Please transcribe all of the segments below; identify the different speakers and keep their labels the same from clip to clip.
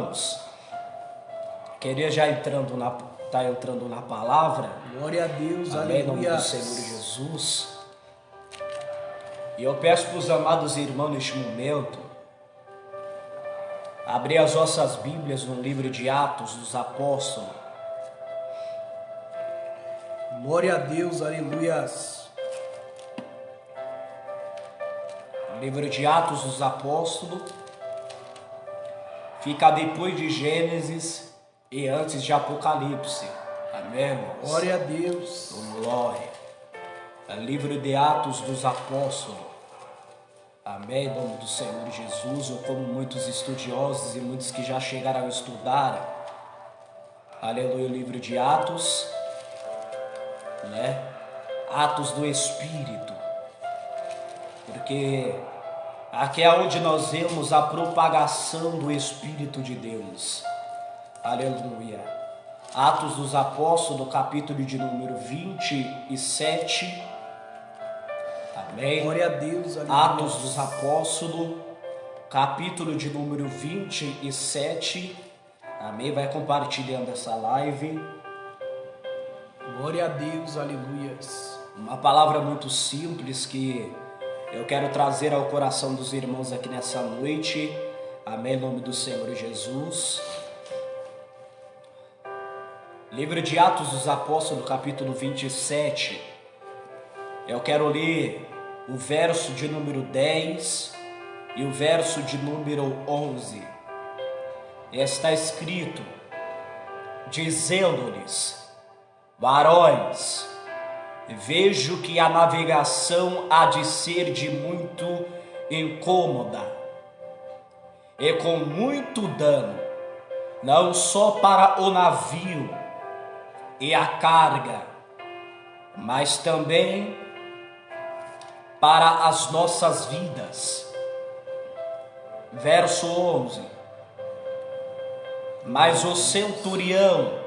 Speaker 1: irmãos, queria já entrando na palavra.
Speaker 2: Glória a Deus,
Speaker 1: amém, em nome do Senhor Jesus. E eu peço para os amados irmãos neste momento abrir as vossas Bíblias no livro de Atos dos Apóstolos.
Speaker 2: Glória a Deus, aleluias.
Speaker 1: Livro de Atos dos Apóstolos fica depois de Gênesis e antes de Apocalipse. Amém, irmãos?
Speaker 2: Glória a Deus.
Speaker 1: Glória. Livro de Atos dos Apóstolos. Amém, em nome do Senhor Jesus. Ou como muitos estudiosos e muitos que já chegaram a estudar, aleluia, o livro de Atos, né? Atos do Espírito. Porque aqui é onde nós vemos a propagação do Espírito de Deus. Aleluia. Atos dos Apóstolos, capítulo de número 27. Amém.
Speaker 2: Glória a Deus, aleluia.
Speaker 1: Atos dos Apóstolos, capítulo de número 27. Amém. Vai compartilhando essa live.
Speaker 2: Glória a Deus, aleluias.
Speaker 1: Uma palavra muito simples que eu quero trazer ao coração dos irmãos aqui nessa noite. Amém, em nome do Senhor Jesus. Livro de Atos dos Apóstolos, capítulo 27. Eu quero ler o verso de número 10 e o verso de número 11. Está escrito, dizendo-lhes: varões, vejo que a navegação há de ser de muito incômoda e com muito dano, não só para o navio e a carga, mas também para as nossas vidas. Verso 11. Mas o centurião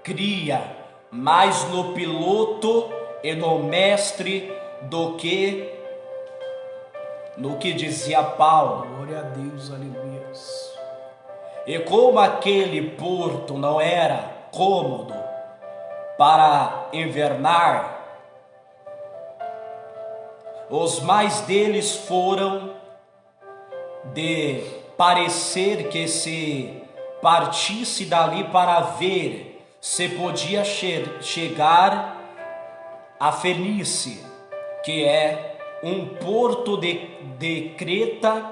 Speaker 1: cria mais no piloto e no mestre do que no que dizia Paulo.
Speaker 2: Glória a Deus, aleluias.
Speaker 1: E como aquele porto não era cômodo para invernar, os mais deles foram de parecer que se partisse dali para ver se podia chegar a Fenícia, que é um porto de Creta,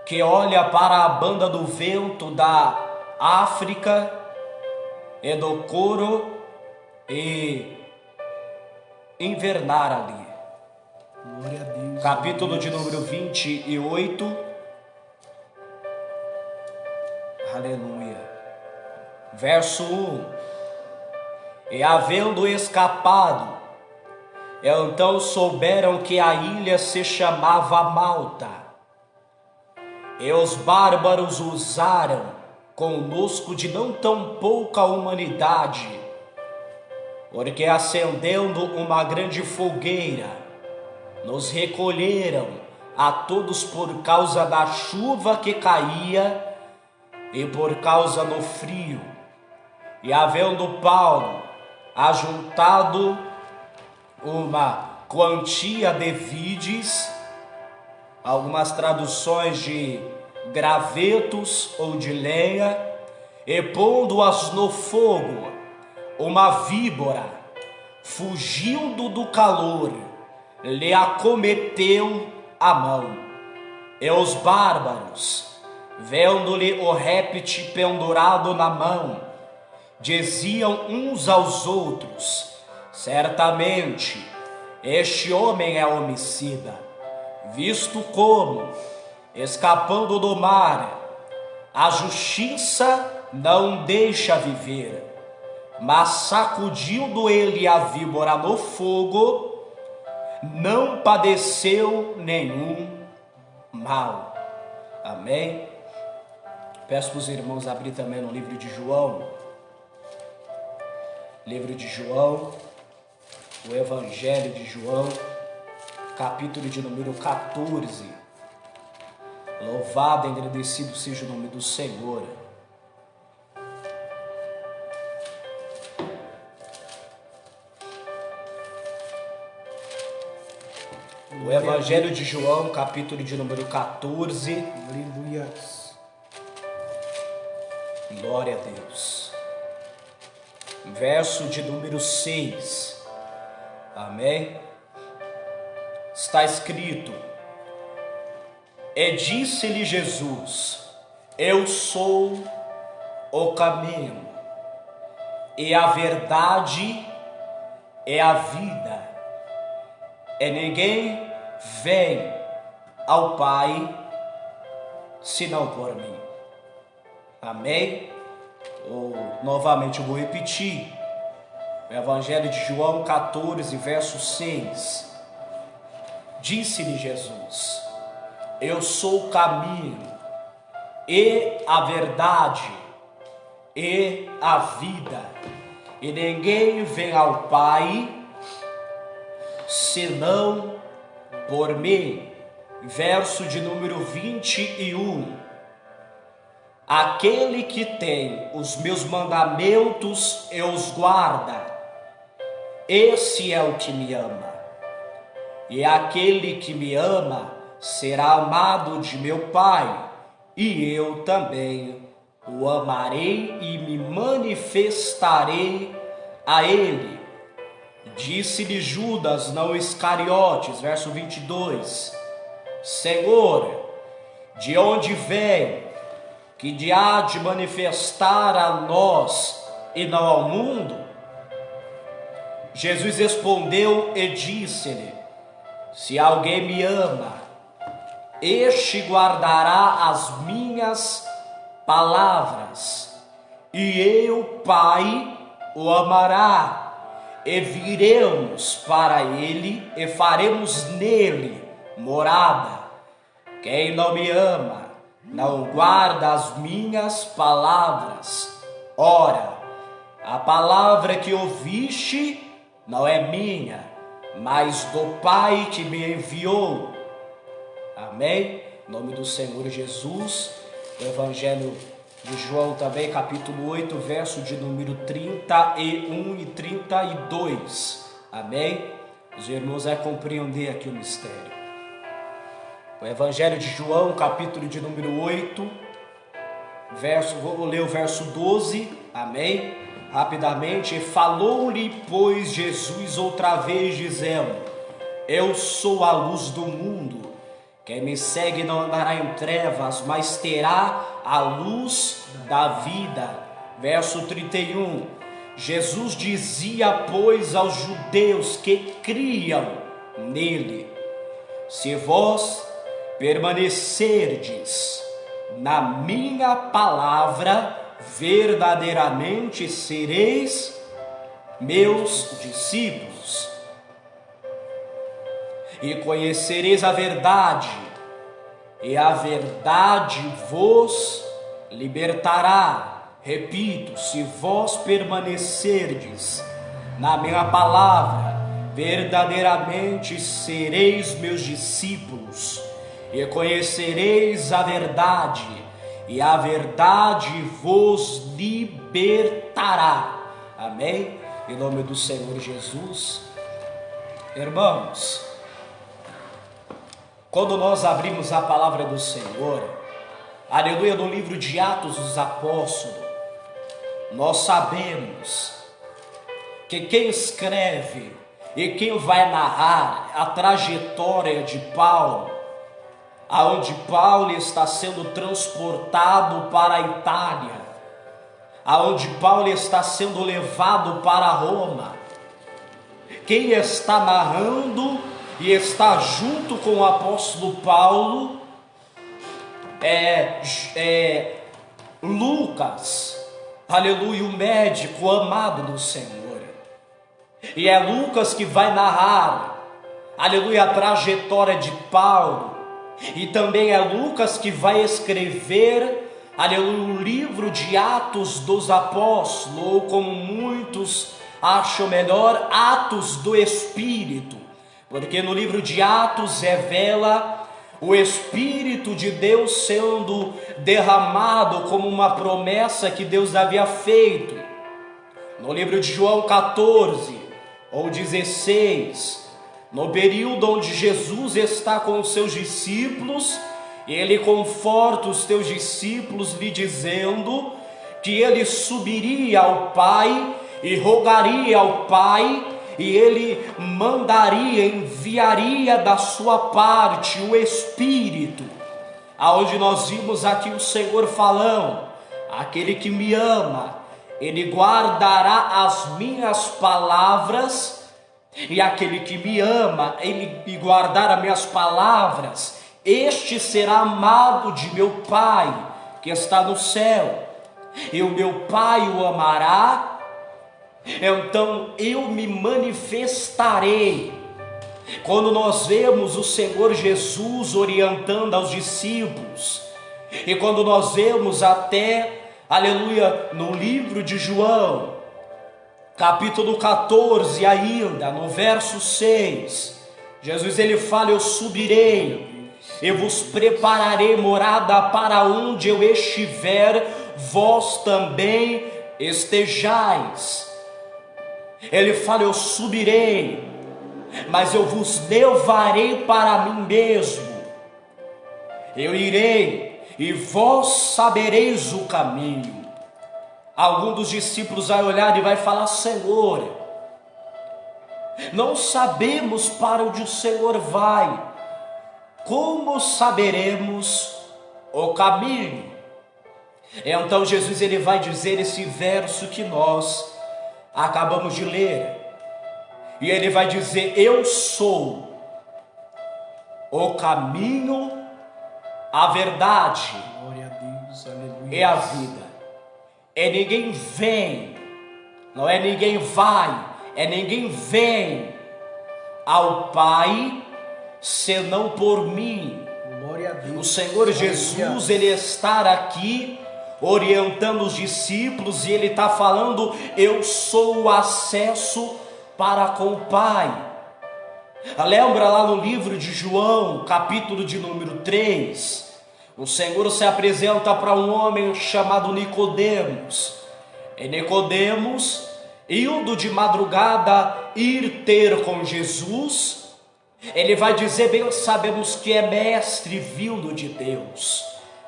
Speaker 1: que olha para a banda do vento da África e do Coro, e invernar ali.
Speaker 2: Glória a Deus.
Speaker 1: Capítulo de número 28. Aleluia. Verso 1. E havendo escapado, então souberam que a ilha se chamava Malta. E os bárbaros usaram conosco de não tão pouca humanidade, porque acendendo uma grande fogueira, nos recolheram a todos por causa da chuva que caía e por causa do frio. E havendo Paulo ajuntado uma quantia de vides, algumas traduções de gravetos ou de lenha, e pondo-as no fogo, uma víbora, fugindo do calor, lhe acometeu a mão. E os bárbaros, vendo-lhe o réptil pendurado na mão, diziam uns aos outros: certamente este homem é homicida, visto como, escapando do mar, a justiça não deixa viver. Mas sacudindo ele a víbora no fogo, não padeceu nenhum mal. Amém? Peço para os irmãos abrir também no livro de João. Livro de João, o Evangelho de João, capítulo de número 14. Louvado e agradecido seja o nome do Senhor. O Evangelho de João, capítulo de número 14.
Speaker 2: Aleluias.
Speaker 1: Glória a Deus. Verso de número 6. Amém? Está escrito: E disse-lhe Jesus: Eu sou o caminho, e a verdade, e a vida. E ninguém vem ao Pai senão por mim. Amém? Novamente eu vou repetir. O Evangelho de João 14, verso 6. Disse-lhe Jesus: Eu sou o caminho, e a verdade, e a vida. E ninguém vem ao Pai senão por mim. Verso de número 21. Aquele que tem os meus mandamentos e os guarda, esse é o que me ama. E aquele que me ama será amado de meu Pai, e eu também o amarei e me manifestarei a ele. Disse-lhe Judas, não Iscariotes, verso 22, Senhor, de onde vem que há de manifestar a nós e não ao mundo? Jesus respondeu e disse-lhe: Se alguém me ama, este guardará as minhas palavras, e eu, Pai, o amará, e viremos para ele e faremos nele morada. Quem não me ama, não guarda as minhas palavras. Ora, a palavra que ouviste não é minha, mas do Pai que me enviou. Amém? Em nome do Senhor Jesus. O Evangelho de João também, capítulo 8, verso de número 31 e 32. Amém? Os irmãos vão compreender aqui o mistério. O Evangelho de João, capítulo de número 8, vou ler o verso 12. Amém? Rapidamente. Falou-lhe, pois, Jesus outra vez, dizendo: Eu sou a luz do mundo. Quem me segue não andará em trevas, mas terá a luz da vida. Verso 31. Jesus dizia, pois, aos judeus que criam nele: Se vós permanecerdes na minha palavra, verdadeiramente sereis meus discípulos, e conhecereis a verdade, e a verdade vos libertará. Repito, se vós permanecerdes na minha palavra, verdadeiramente sereis meus discípulos, e conhecereis a verdade, e a verdade vos libertará. Amém? Em nome do Senhor Jesus. Irmãos, quando nós abrimos a palavra do Senhor, aleluia, no livro de Atos dos Apóstolos, nós sabemos que quem escreve e quem vai narrar a trajetória de Paulo, aonde Paulo está sendo transportado para a Itália, aonde Paulo está sendo levado para Roma, quem está narrando e está junto com o apóstolo Paulo é Lucas, aleluia, o médico amado do Senhor. E é Lucas que vai narrar, aleluia, a trajetória de Paulo. E também é Lucas que vai escrever, aleluia, o livro de Atos dos Apóstolos, ou como muitos acham melhor, Atos do Espírito. Porque no livro de Atos revela o Espírito de Deus sendo derramado como uma promessa que Deus havia feito. No livro de João 14 ou 16, no período onde Jesus está com os seus discípulos, ele conforta os seus discípulos lhe dizendo que ele subiria ao Pai e rogaria ao Pai, e ele mandaria, enviaria da sua parte o Espírito, aonde nós vimos aqui o Senhor falando: aquele que me ama, ele guardará as minhas palavras, e aquele que me ama, ele guardar as minhas palavras, este será amado de meu Pai que está no céu, e o meu Pai o amará, então eu me manifestarei. Quando nós vemos o Senhor Jesus orientando aos discípulos, e quando nós vemos até, aleluia, no livro de João, capítulo 14 ainda, no verso 6, Jesus ele fala: eu subirei e vos prepararei morada, para onde eu estiver, vós também estejais. Ele fala: eu subirei, mas eu vos levarei para mim mesmo. Eu irei e vós sabereis o caminho. Algum dos discípulos vai olhar e vai falar: Senhor, não sabemos para onde o Senhor vai, como saberemos o caminho? Então Jesus ele vai dizer esse verso que nós acabamos de ler, e ele vai dizer: eu sou o caminho, a verdade,
Speaker 2: Glória a Deus, aleluia.
Speaker 1: e a vida. E ninguém vem, não é ninguém vai, é ninguém vem ao Pai senão por mim.
Speaker 2: Glória a Deus.
Speaker 1: O Senhor Jesus ele está aqui orientando os discípulos, e ele está falando: eu sou o acesso para com o Pai. Lembra lá no livro de João, capítulo de número 3, o Senhor se apresenta para um homem chamado Nicodemos, e Nicodemos, indo de madrugada ir ter com Jesus, ele vai dizer: bem sabemos que é mestre vindo de Deus,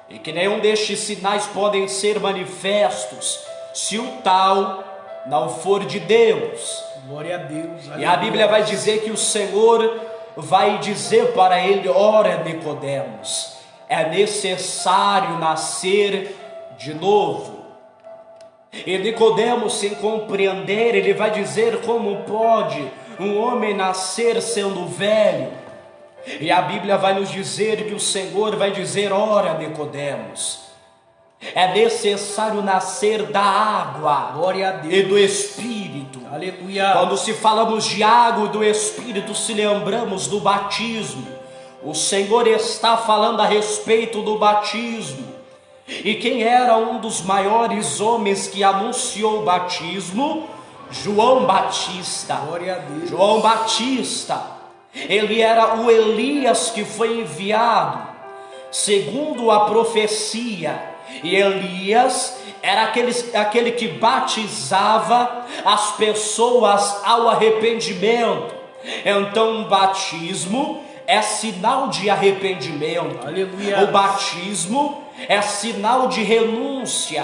Speaker 1: e que nenhum destes sinais podem ser manifestos se o tal não for de Deus.
Speaker 2: Glória a Deus.
Speaker 1: E a Bíblia vai dizer que o Senhor vai dizer para ele: ora, Nicodemos, é necessário nascer de novo. E Nicodemos, sem compreender, ele vai dizer: como pode um homem nascer sendo velho? E a Bíblia vai nos dizer que o Senhor vai dizer: ora, Nicodemos, é necessário nascer da água,
Speaker 2: Glória a Deus,
Speaker 1: e do Espírito.
Speaker 2: Aleluia.
Speaker 1: Quando se falamos de água e do Espírito, se lembramos do batismo. O Senhor está falando a respeito do batismo. E quem era um dos maiores homens que anunciou o batismo? João Batista.
Speaker 2: Glória a Deus.
Speaker 1: João Batista, ele era o Elias que foi enviado, segundo a profecia. E Elias era aquele que batizava as pessoas ao arrependimento. Então o batismo é sinal de arrependimento.
Speaker 2: Aleluia.
Speaker 1: O batismo é sinal de renúncia,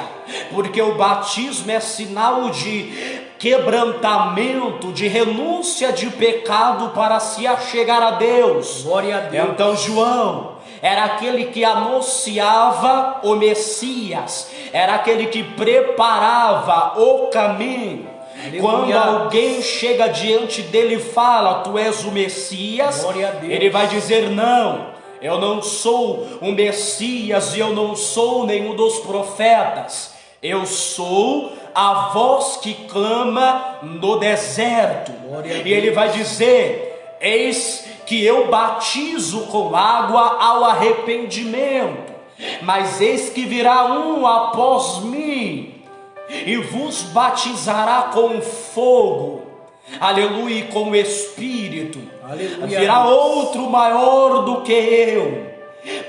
Speaker 1: porque o batismo é sinal de quebrantamento, de renúncia de pecado para se achegar a Deus.
Speaker 2: Glória a Deus.
Speaker 1: Então João era aquele que anunciava o Messias, era aquele que preparava o caminho.
Speaker 2: Aleluia.
Speaker 1: Quando alguém chega diante dele e fala: tu és o Messias,
Speaker 2: Glória a Deus.
Speaker 1: ele vai dizer: não, eu não sou o Messias, e eu não sou nenhum dos profetas, eu sou a voz que clama no deserto.
Speaker 2: Glória a
Speaker 1: E ele vai dizer: eis que eu batizo com água ao arrependimento, mas eis que virá um após mim, e vos batizará com fogo, aleluia, e com o Espírito.
Speaker 2: Aleluia.
Speaker 1: Virá outro maior do que eu,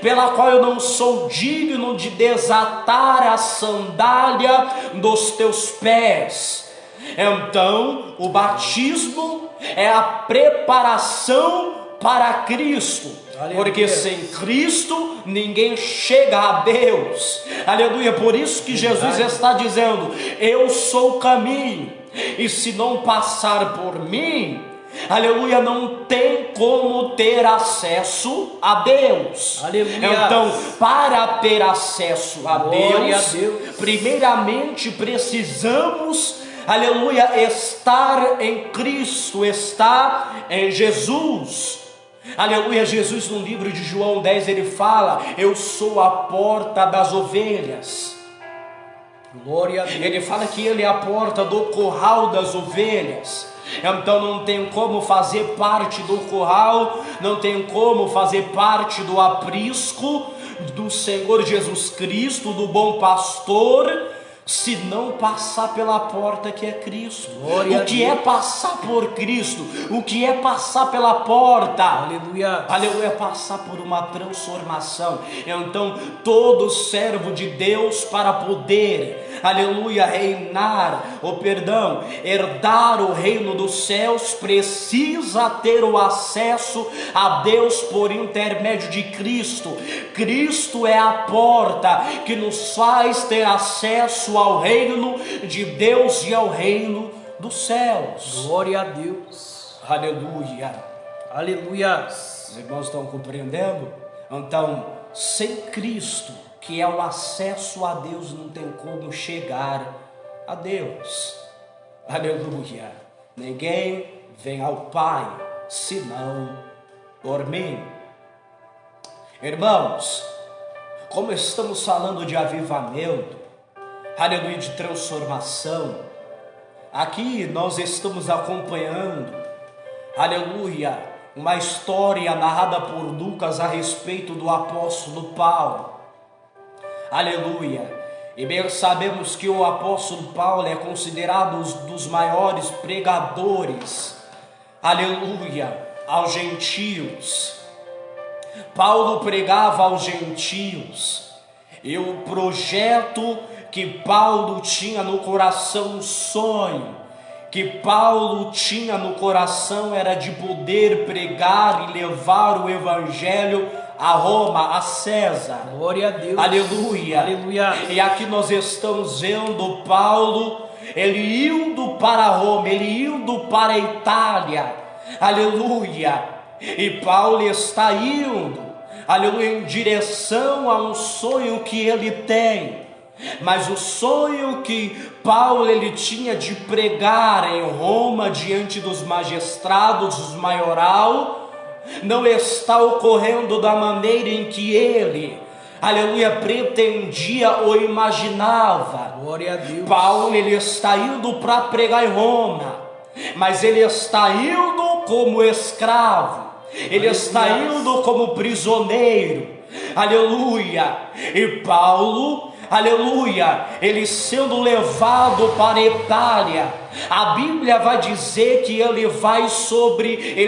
Speaker 1: pela qual eu não sou digno de desatar a sandália dos teus pés. Então, o batismo é a preparação para Cristo, porque sem Cristo ninguém chega a Deus. Aleluia. Por isso que Jesus está dizendo: eu sou o caminho, e se não passar por mim, aleluia, não tem como ter acesso a Deus.
Speaker 2: Aleluia.
Speaker 1: Então, para ter acesso a Deus, primeiramente precisamos, aleluia, estar em Cristo, estar em Jesus. Aleluia. Jesus, no livro de João 10, ele fala: eu sou a porta das ovelhas.
Speaker 2: Glória a Deus.
Speaker 1: Ele fala que ele é a porta do curral das ovelhas. Então não tem como fazer parte do curral, não tem como fazer parte do aprisco do Senhor Jesus Cristo, do bom pastor, se não passar pela porta que é Cristo. O que é passar por Cristo? O que é passar pela porta?
Speaker 2: Aleluia.
Speaker 1: Aleluia, é passar por uma transformação. Então todo servo de Deus, para poder, aleluia, herdar o reino dos céus, precisa ter o acesso a Deus por intermédio de Cristo. Cristo é a porta que nos faz ter acesso ao reino de Deus e ao reino dos céus.
Speaker 2: Glória a Deus.
Speaker 1: Aleluia.
Speaker 2: Aleluia.
Speaker 1: Os irmãos estão compreendendo? Então, sem Cristo, que é o acesso a Deus, não tem como chegar a Deus. Aleluia. Ninguém vem ao Pai senão por mim. Irmãos, como estamos falando de avivamento, aleluia, de transformação, aqui nós estamos acompanhando, aleluia, uma história narrada por Lucas a respeito do apóstolo Paulo. Aleluia. E bem sabemos que o apóstolo Paulo é considerado um dos maiores pregadores, aleluia, aos gentios. Paulo pregava aos gentios, e o projeto que Paulo tinha no coração, um sonho que Paulo tinha no coração, era de poder pregar e levar o evangelho a Roma, a César.
Speaker 2: Glória a Deus.
Speaker 1: Aleluia.
Speaker 2: Aleluia.
Speaker 1: E aqui nós estamos vendo Paulo, ele indo para Roma, ele indo para a Itália. Aleluia. E Paulo está indo, aleluia, em direção a um sonho que ele tem. Mas o sonho que Paulo ele tinha de pregar em Roma diante dos magistrados, dos maioral, não está ocorrendo da maneira em que ele, aleluia, pretendia ou imaginava.
Speaker 2: Glória a Deus.
Speaker 1: Paulo ele está indo para pregar em Roma, mas ele está indo como escravo, ele está indo como prisioneiro. Aleluia. E Paulo, aleluia, ele sendo levado para a Itália, a Bíblia vai dizer que ele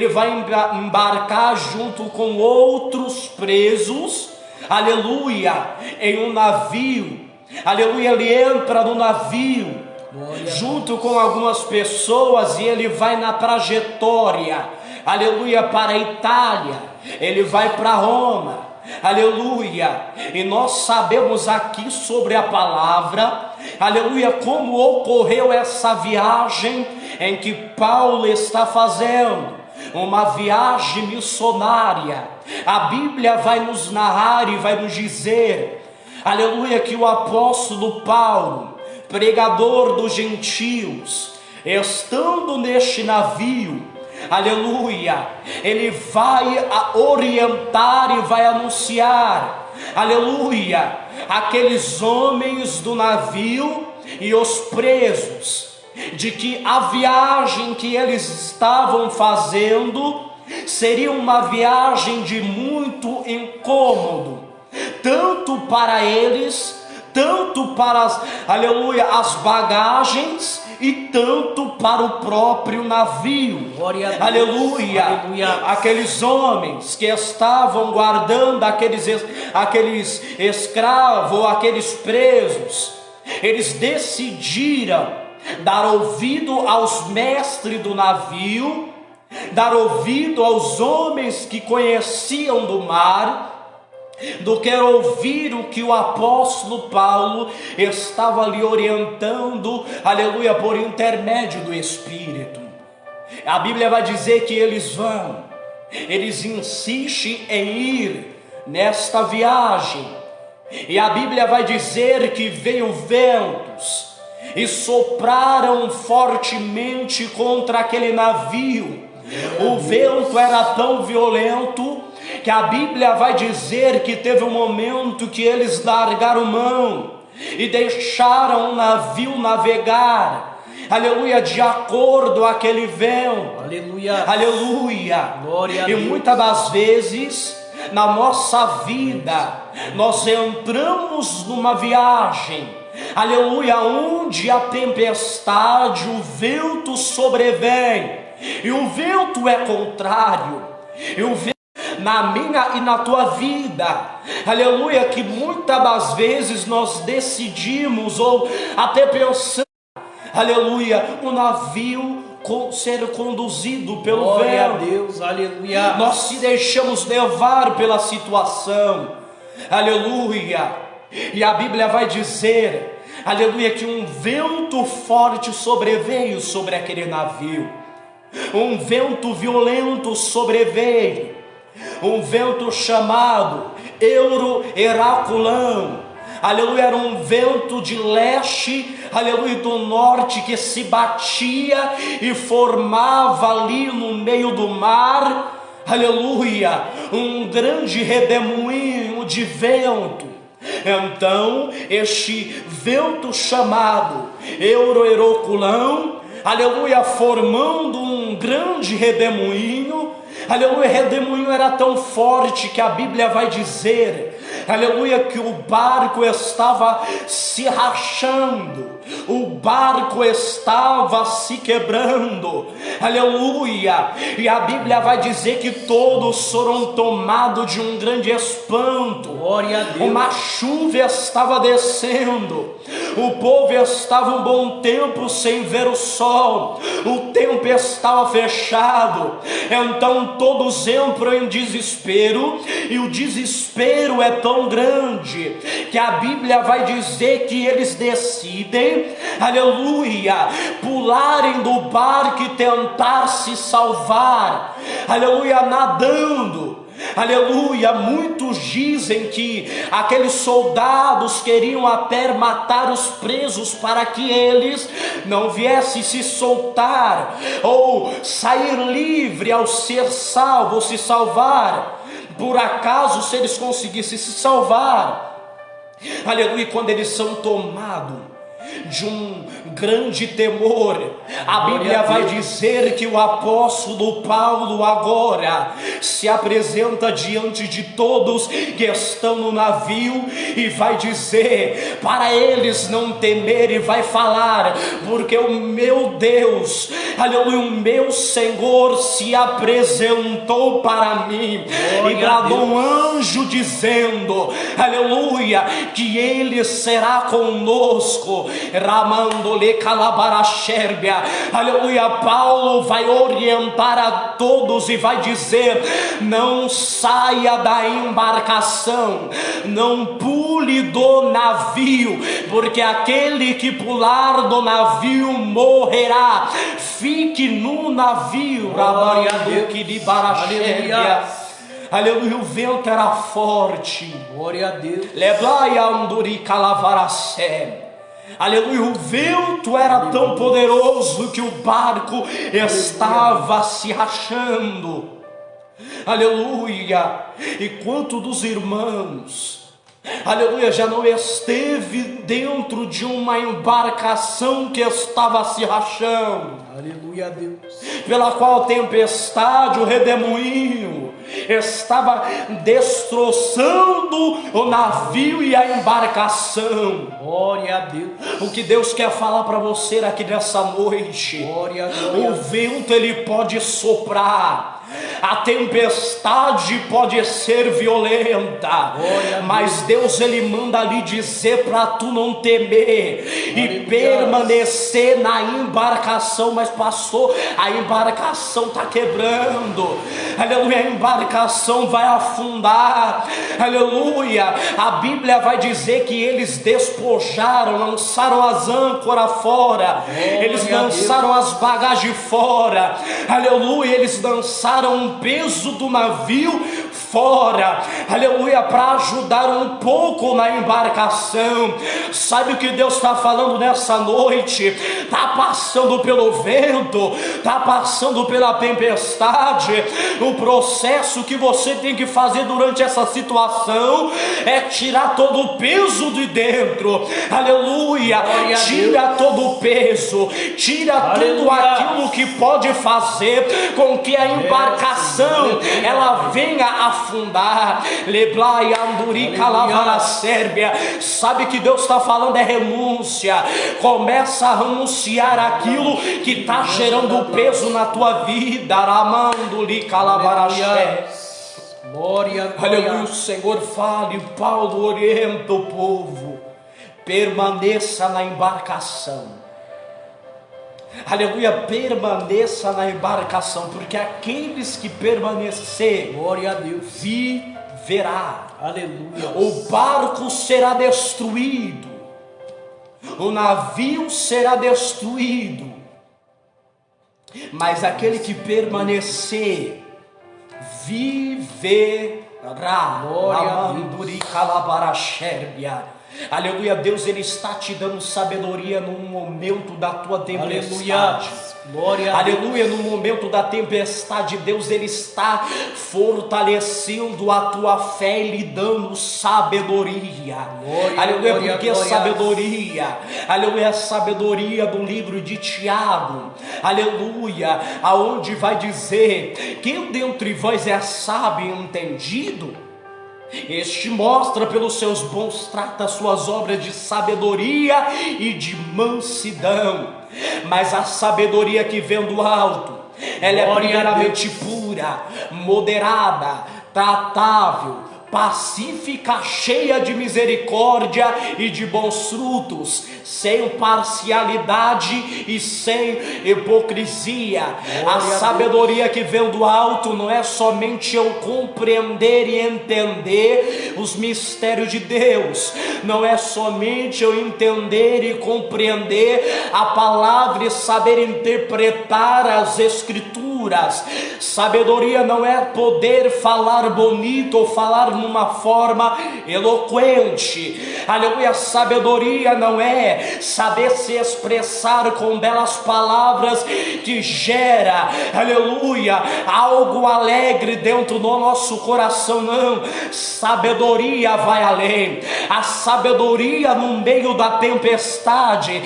Speaker 1: vai embarcar junto com outros presos, aleluia, em um navio. Aleluia, ele entra no navio junto com algumas pessoas e ele vai na trajetória, aleluia, para a Itália, ele vai para Roma. Aleluia. E nós sabemos aqui sobre a palavra, aleluia, como ocorreu essa viagem em que Paulo está fazendo, uma viagem missionária. A Bíblia vai nos narrar e vai nos dizer, aleluia, que o apóstolo Paulo, pregador dos gentios, estando neste navio, aleluia, ele vai orientar e vai anunciar, aleluia, aqueles homens do navio e os presos, de que a viagem que eles estavam fazendo seria uma viagem de muito incômodo, tanto para eles, tanto para as bagagens e tanto para o próprio navio.
Speaker 2: Glória a Deus.
Speaker 1: Aleluia.
Speaker 2: Aleluia.
Speaker 1: Aqueles homens que estavam guardando aqueles escravos, aqueles presos, eles decidiram dar ouvido aos mestres do navio, dar ouvido aos homens que conheciam do mar, do que ouvir o que o apóstolo Paulo estava lhe orientando, aleluia, por intermédio do Espírito. A Bíblia vai dizer que eles insistem em ir nesta viagem, e a Bíblia vai dizer que veio ventos e sopraram fortemente contra aquele navio. O vento era tão violento que a Bíblia vai dizer que teve um momento que eles largaram mão e deixaram o navio navegar, aleluia, de acordo com aquele vento.
Speaker 2: Aleluia.
Speaker 1: Aleluia.
Speaker 2: Glória a
Speaker 1: E
Speaker 2: Deus.
Speaker 1: muitas das vezes na nossa vida nós entramos numa viagem, aleluia, onde a tempestade, o vento sobrevém, e o vento é contrário, e o vento na minha e na tua vida, aleluia, que muitas das vezes nós decidimos ou até pensamos, aleluia, o navio ser conduzido pelo
Speaker 2: Glória a
Speaker 1: vento.
Speaker 2: Deus. Aleluia.
Speaker 1: Nós se deixamos levar pela situação, aleluia, e a Bíblia vai dizer, aleluia, que um vento forte sobreveio sobre aquele navio, um vento violento sobreveio, um vento chamado Euro-Heraculão, aleluia, era um vento de leste, aleluia, do norte, que se batia e formava ali no meio do mar, aleluia, um grande redemoinho de vento. Então este vento chamado Euro-Heraculão, aleluia, formando um grande redemoinho, aleluia, redemoinho era tão forte que a Bíblia vai dizer, aleluia, que o barco estava se rachando, o barco estava se quebrando, aleluia, e a Bíblia vai dizer que todos foram tomados de um grande espanto.
Speaker 2: Glória a Deus.
Speaker 1: Uma chuva estava descendo, o povo estava um bom tempo sem ver o sol, o tempo estava fechado, então todos entram em desespero, e o desespero é tão grande que a Bíblia vai dizer que eles decidem, aleluia, pularem do barco e tentar se salvar, aleluia, nadando. Aleluia, muitos dizem que aqueles soldados queriam até matar os presos para que eles não viessem se soltar ou sair livre ao ser salvo, ou se salvar, por acaso se eles conseguissem se salvar, aleluia, quando eles são tomados de um grande temor, a Bíblia vai dizer que o apóstolo Paulo agora se apresenta diante de todos que estão no navio e vai dizer para eles não temerem, vai falar, porque o meu Deus, aleluia, o meu Senhor se apresentou para mim e bradou um anjo dizendo, aleluia, que ele será conosco. Ramandole calabaraxérbia, aleluia. Paulo vai orientar a todos e vai dizer: não saia da embarcação, não pule do navio, porque aquele que pular do navio morrerá. Fique no navio.
Speaker 2: Glória a Deus.
Speaker 1: Aleluia. Aleluia, o vento era forte.
Speaker 2: Glória a Deus.
Speaker 1: Leblaia anduri calavaracé. Aleluia, o vento era tão poderoso que o barco estava se rachando. Aleluia. E quanto dos irmãos, aleluia, já não esteve dentro de uma embarcação que estava se rachando,
Speaker 2: Aleluia a Deus.
Speaker 1: pela qual a tempestade, o redemoinho estava destroçando o navio e a embarcação.
Speaker 2: Glória a Deus.
Speaker 1: O que Deus quer falar para você aqui nessa noite:
Speaker 2: Glória, glória.
Speaker 1: o vento ele pode soprar, a tempestade pode ser violenta, mas Deus ele manda lhe dizer para tu não temer e permanecer na embarcação. Mas pastor, a embarcação está quebrando, aleluia, a embarcação vai afundar, aleluia. A Bíblia vai dizer que eles despojaram, lançaram as âncoras fora, eles lançaram as bagagens fora, aleluia, eles lançaram um peso do navio fora, aleluia, para ajudar um pouco na embarcação. Sabe o que Deus está falando nessa noite? Está passando pelo vento, está passando pela tempestade. O processo que você tem que fazer durante essa situação é tirar todo o peso de dentro, aleluia, tira todo o peso, tira tudo aquilo que pode fazer com que a embarcação ela venha afundar. Leblai andurica lavara Sérbia. Sabe que Deus está falando é renúncia. Começa a renunciar aquilo que está gerando peso na tua vida. Aramandurica lavara
Speaker 2: Glória,
Speaker 1: aleluia. O Senhor fala e Paulo orienta o povo: permaneça na embarcação. Aleluia, permaneça na embarcação, porque aqueles que permanecer,
Speaker 2: glória a Deus,
Speaker 1: viverá.
Speaker 2: Aleluia.
Speaker 1: O barco será destruído, o navio será destruído, mas aquele que permanecer viverá.
Speaker 2: Glória a
Speaker 1: Deus. Aleluia, Deus ele está te dando sabedoria no momento da tua tempestade.
Speaker 2: Glória,
Speaker 1: aleluia, no momento da tempestade, Deus ele está fortalecendo a tua fé e lhe dando sabedoria.
Speaker 2: Glória,
Speaker 1: aleluia,
Speaker 2: glória,
Speaker 1: porque
Speaker 2: glória.
Speaker 1: Sabedoria, aleluia, a sabedoria do livro de Tiago, aleluia, aonde vai dizer: quem dentre vós é sábio e entendido? Este mostra pelos seus bons tratos as suas obras de sabedoria e de mansidão. Mas a sabedoria que vem do alto, ela é primeiramente pura, moderada, tratável, pacífica, cheia de misericórdia e de bons frutos, sem parcialidade e sem hipocrisia. A sabedoria que vem do alto não é somente eu compreender e entender os mistérios de Deus, não é somente eu entender e compreender a palavra e saber interpretar as escrituras. Sabedoria não é poder falar bonito ou falar numa forma eloquente. Aleluia, sabedoria não é saber se expressar com belas palavras que gera, aleluia, algo alegre dentro do nosso coração, não. Sabedoria vai além. A sabedoria no meio da tempestade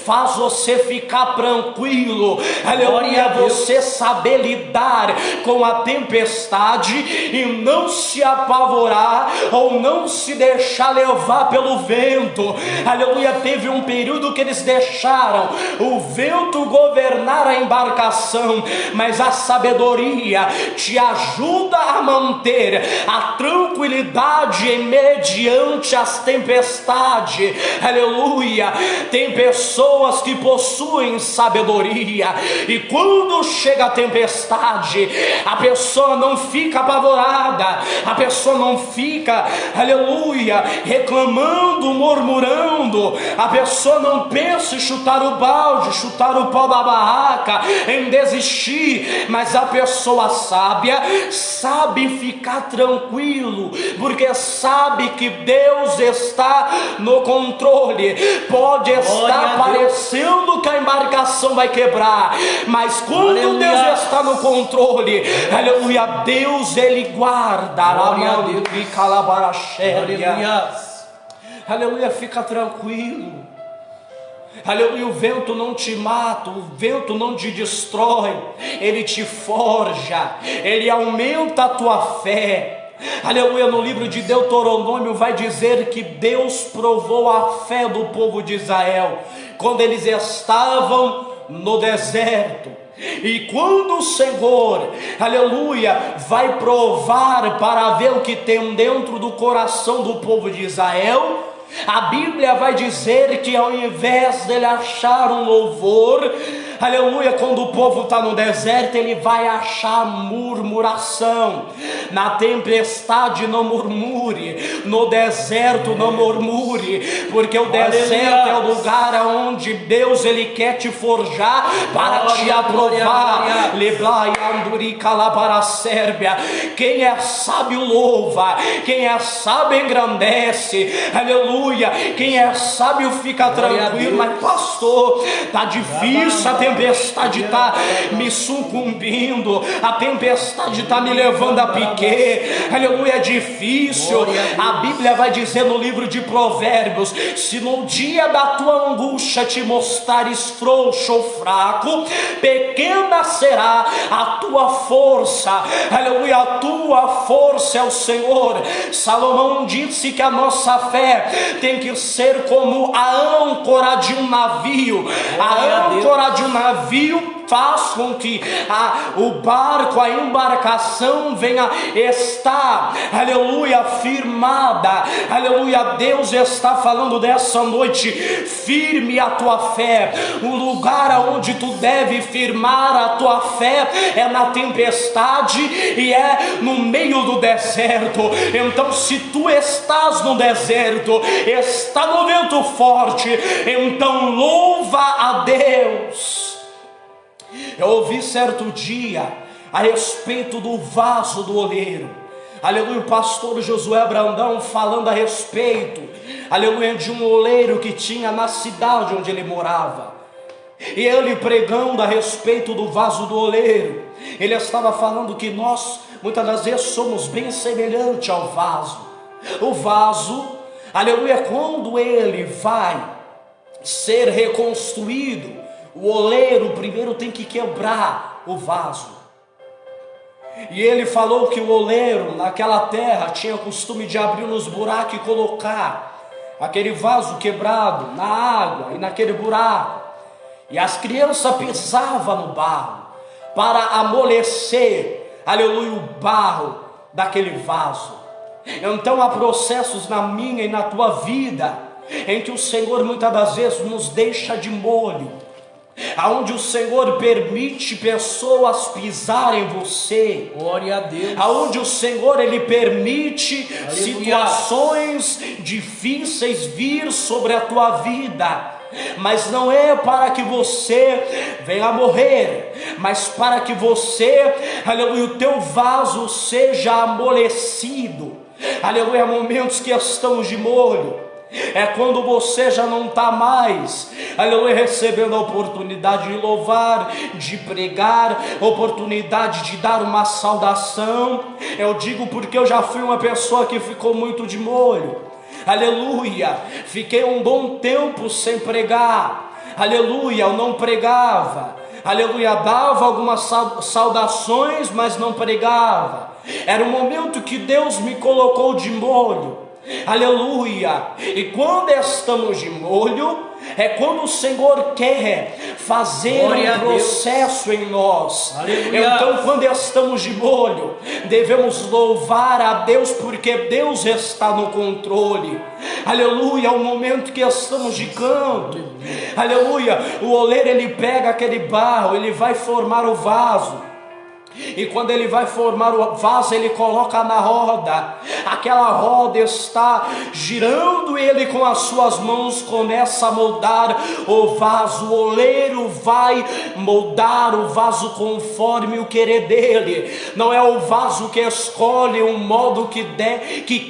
Speaker 1: faz você ficar tranquilo, aleluia, você saber lidar com a tempestade e não se apavorar ou não se deixar levar pelo vento. Aleluia, teve um período que eles deixaram o vento governar a embarcação, mas a sabedoria te ajuda a manter a tranquilidade em mediante as tempestades. Aleluia, tem pessoas que possuem sabedoria e quando chega a tempestade, a pessoa não fica apavorada, a pessoa não fica, aleluia, reclamando, murmurando, a pessoa não pensa em chutar o balde, chutar o pau da barraca, em desistir, mas a pessoa sábia sabe ficar tranquilo, porque sabe que Deus está no controle. Pode estar parecendo que a embarcação vai quebrar, mas quando Deus está no controle, aleluia, Deus ele guarda. Aleluia, fica tranquilo. aleluia, o vento não te mata, o vento não te destrói, ele te forja, ele aumenta a tua fé. Aleluia, no livro de Deuteronômio vai dizer que Deus provou a fé do povo de Israel quando eles estavam no deserto. E quando o Senhor, aleluia, vai provar para ver o que tem dentro do coração do povo de Israel, a Bíblia vai dizer que ao invés dele achar um louvor, aleluia, quando o povo está no deserto, ele vai achar murmuração. Na tempestade não murmure, no deserto não murmure, porque o deserto é o lugar onde Deus ele quer te forjar para te aprovar. Quem é sábio louva, quem é sábio engrandece, aleluia. Quem é sábio fica tranquilo. Mas pastor, está difícil, a tempestade está me sucumbindo, a tempestade está me levando a piquer, aleluia, é difícil. A Bíblia vai dizer no livro de Provérbios: se no dia da tua angústia te mostrares frouxo ou fraco, pequena será a tua força, aleluia, a tua força é o Senhor. Salomão disse que a nossa fé tem que ser como a âncora de um navio. A âncora de um navio faz com que o barco, a embarcação venha estar, aleluia, firmada. Aleluia, Deus está falando dessa noite: firme a tua fé. O lugar onde tu deve firmar a tua fé é na tempestade e é no meio do deserto. Então, se tu estás no deserto, está no vento forte, então louva a Deus. Eu ouvi certo dia a respeito do vaso do oleiro. Aleluia, o pastor Josué Brandão falando a respeito, aleluia, de um oleiro que tinha na cidade onde ele morava. E ele pregando a respeito do vaso do oleiro, ele estava falando que nós muitas das vezes somos bem semelhantes ao vaso. O vaso, aleluia, quando ele vai ser reconstruído, o oleiro primeiro tem que quebrar o vaso. E ele falou que o oleiro naquela terra tinha costume de abrir nos buracos e colocar aquele vaso quebrado na água e naquele buraco. E as crianças pisavam no barro para amolecer, aleluia, o barro daquele vaso. Então há processos na minha e na tua vida em que o Senhor muitas das vezes nos deixa de molho, aonde o Senhor permite pessoas pisarem você.
Speaker 2: Glória a Deus.
Speaker 1: Aonde o Senhor ele permite, aleluia, situações difíceis vir sobre a tua vida. Mas não é para que você venha morrer, mas para que você, aleluia, o teu vaso seja amolecido. Aleluia, momentos que estamos de molho é quando você já não está mais, aleluia, recebendo a oportunidade de louvar, de pregar, oportunidade de dar uma saudação. Eu digo porque eu já fui uma pessoa que ficou muito de molho. Aleluia, fiquei um bom tempo sem pregar. Aleluia, eu não pregava. Aleluia, dava algumas saudações, mas não pregava. Era um momento que Deus me colocou de molho. Aleluia. E quando estamos de molho, é quando o Senhor quer fazer um processo em nós. Aleluia. Então, quando estamos de molho, devemos louvar a Deus, porque Deus está no controle. Aleluia, é o momento que estamos de canto. Aleluia, o oleiro ele pega aquele barro, ele vai formar o vaso. E quando ele vai formar o vaso, ele coloca na roda. Aquela roda está girando, ele com as suas mãos começa a moldar o vaso. O oleiro vai moldar o vaso conforme o querer dele. Não é o vaso que escolhe o modo que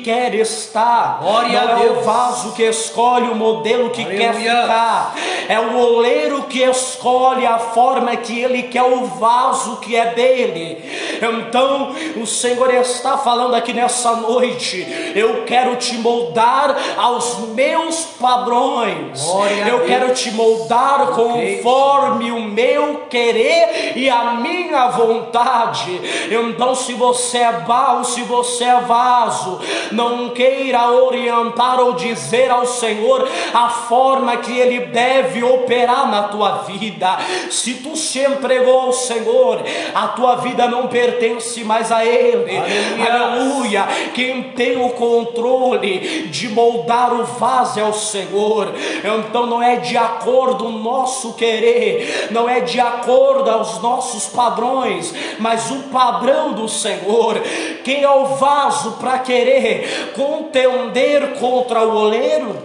Speaker 1: quer estar.
Speaker 2: Glória
Speaker 1: não
Speaker 2: a
Speaker 1: é
Speaker 2: Deus.
Speaker 1: o vaso que escolhe o modelo que quer ficar. É o oleiro que escolhe a forma que ele quer o vaso que é dele. dele. Então o Senhor está falando aqui nessa noite: eu quero te moldar aos meus padrões, eu quero te moldar conforme o meu querer e a minha vontade. Então, se você é baú, se você é vaso, não queira orientar ou dizer ao Senhor a forma que Ele deve operar na tua vida. Se tu se entregou ao Senhor, a tua vida não pertence mais a Ele. Aleluia. Quem tem o controle de moldar o vaso é o Senhor. Então não é de acordo o nosso querer, não é de acordo aos nossos padrões, mas o padrão do Senhor. Quem é o vaso para querer contender contra o oleiro?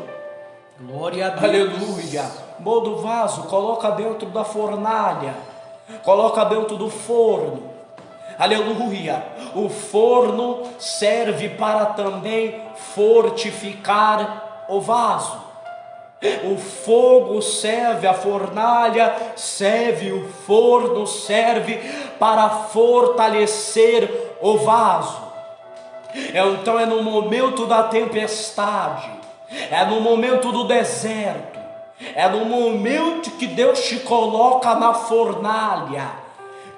Speaker 2: Glória a Deus.
Speaker 1: Aleluia. Molda o vaso, coloca dentro da fornalha, coloca dentro do forno. Aleluia. O forno serve para também fortificar o vaso. O fogo serve, a fornalha serve, o forno serve para fortalecer o vaso. Então é no momento da tempestade, é no momento do deserto, é no momento que Deus te coloca na fornalha,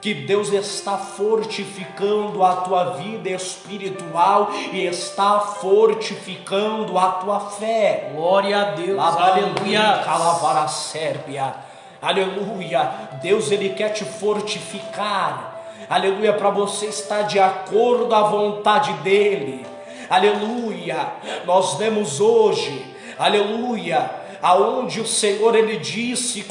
Speaker 1: que Deus está fortificando a tua vida espiritual e está fortificando a tua fé.
Speaker 2: Glória a Deus. Aleluia.
Speaker 1: Calavara Sérbia. Aleluia. Deus, Ele quer te fortificar. Aleluia, para você estar de acordo à vontade dEle. Aleluia. Nós vemos hoje, aleluia, aonde o Senhor Ele disse: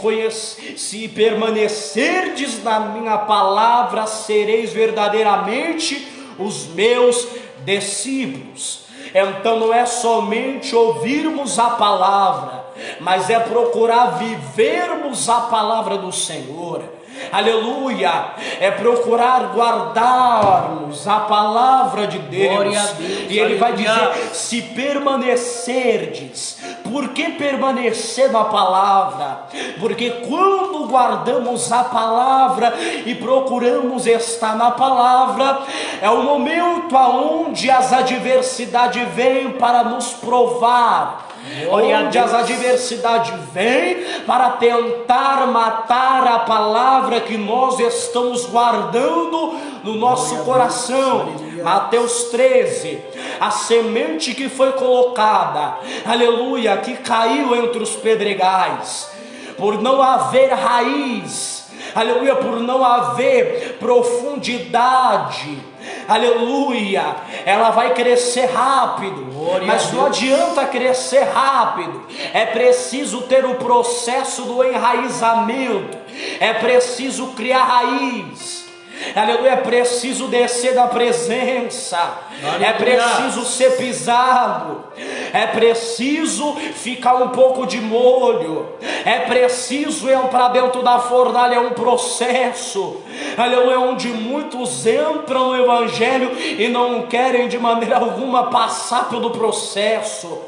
Speaker 1: se permanecerdes na minha palavra, sereis verdadeiramente os meus discípulos. Então não é somente ouvirmos a palavra, mas é procurar vivermos a palavra do Senhor. Aleluia, é procurar guardarmos a palavra de Deus.
Speaker 2: Glória a Deus.
Speaker 1: E Ele vai
Speaker 2: Aleluia.
Speaker 1: dizer: se permanecerdes. Por que permanecer na palavra? Porque quando guardamos a palavra e procuramos estar na palavra, é o momento onde as adversidades vêm para nos provar. Onde as adversidades vêm para tentar matar a palavra que nós estamos guardando no nosso coração. Mateus 13, a semente que foi colocada, aleluia, que caiu entre os pedregais, por não haver raiz, aleluia, por não haver profundidade, aleluia, ela vai crescer rápido. Mas não adianta crescer rápido, é preciso ter o processo do enraizamento, é preciso criar raiz. Aleluia, é preciso descer da presença, aleluia. É preciso ser pisado, é preciso ficar um pouco de molho, é preciso entrar dentro da fornalha. É um processo, aleluia, onde muitos entram no evangelho e não querem de maneira alguma passar pelo processo.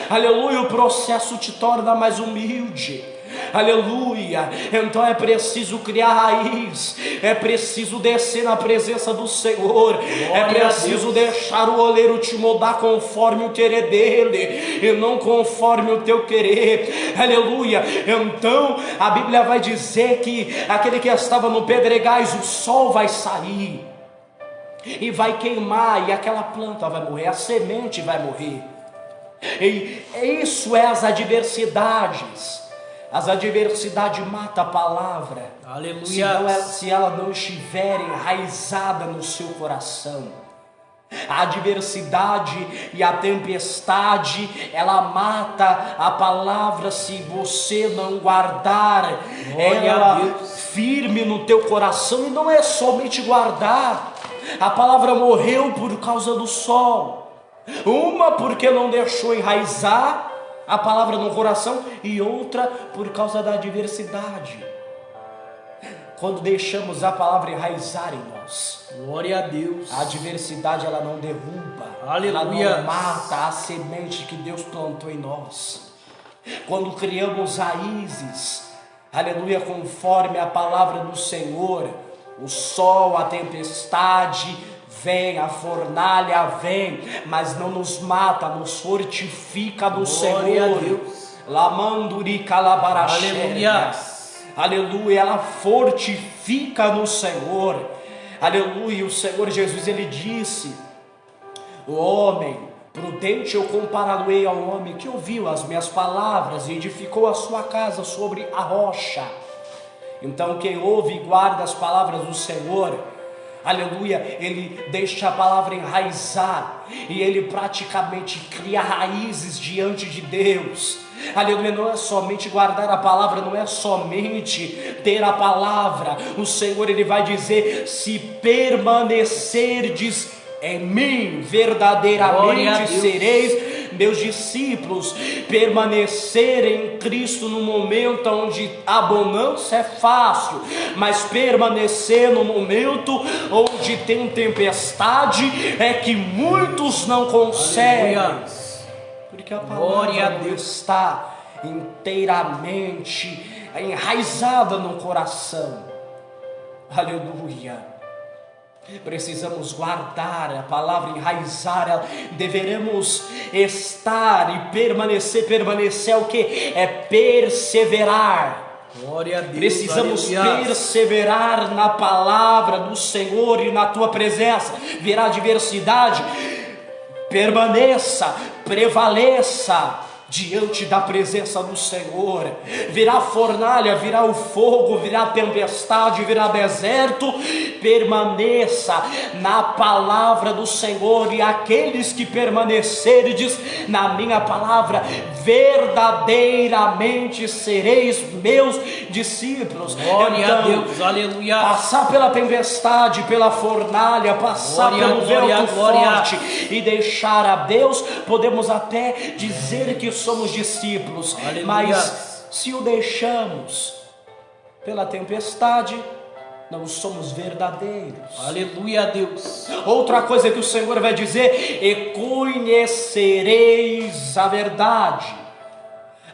Speaker 1: Aleluia, o processo te torna mais humilde. Aleluia, então é preciso criar raiz, é preciso descer na presença do Senhor. Glória, é preciso deixar o oleiro te moldar conforme o querer dele e não conforme o teu querer. Aleluia. Então a Bíblia vai dizer que aquele que estava no pedregais, o sol vai sair e vai queimar, e aquela planta vai morrer, a semente vai morrer. E isso é as adversidades. As adversidades matam a palavra.
Speaker 2: Aleluia.
Speaker 1: Se ela não estiver enraizada no seu coração. A adversidade e a tempestade, ela mata a palavra se você não guardar ela firme no teu coração. E não é somente guardar. A palavra morreu por causa do sol. Uma porque não deixou enraizar a palavra no coração, e outra por causa da adversidade. Quando deixamos a palavra enraizar em nós,
Speaker 2: glória a Deus,
Speaker 1: a adversidade ela não derruba,
Speaker 2: aleluia,
Speaker 1: ela não mata a semente que Deus plantou em nós. Quando criamos raízes, aleluia, conforme a palavra do Senhor, O sol, a tempestade vem, a fornalha vem, mas não nos mata, nos fortifica no
Speaker 2: Glória a
Speaker 1: Senhor.
Speaker 2: Deus.
Speaker 1: Lamanduri calabaraxé.
Speaker 2: Aleluia.
Speaker 1: Aleluia, ela fortifica no Senhor. Aleluia, o Senhor Jesus, ele disse: o homem prudente eu compará-lo-ei ao homem que ouviu as minhas palavras e edificou a sua casa sobre a rocha. Então quem ouve e guarda as palavras do Senhor, aleluia, ele deixa a palavra enraizar e ele praticamente cria raízes diante de Deus. Aleluia, não é somente guardar a palavra, não é somente ter a palavra. O Senhor, ele vai dizer: se permanecerdes em mim, verdadeiramente sereis meus discípulos. Permanecer em Cristo no momento onde a bonança é fácil, mas permanecer no momento onde tem tempestade é que muitos não conseguem.
Speaker 2: Aleluia.
Speaker 1: Porque a palavra não está inteiramente enraizada no coração. Aleluia. Precisamos guardar a palavra, enraizar, deveremos estar e permanecer. Permanecer é o que? É perseverar.
Speaker 2: Glória a Deus.
Speaker 1: Precisamos
Speaker 2: Aleluia.
Speaker 1: perseverar na palavra do Senhor e na tua presença. Virá adversidade, permaneça, prevaleça diante da presença do Senhor. Virá fornalha, virá o fogo, virá tempestade, virá deserto. Permaneça na palavra do Senhor, e aqueles que permanecerdes na minha palavra, verdadeiramente sereis meus discípulos.
Speaker 2: Glória a Deus, aleluia.
Speaker 1: Passar pela tempestade, pela fornalha, passar pelo vento forte e deixar a Deus, podemos até dizer que somos discípulos. Aleluia. Mas se o deixamos pela tempestade, não somos verdadeiros.
Speaker 2: Aleluia a Deus.
Speaker 1: Outra coisa que o Senhor vai dizer: e conhecereis a verdade.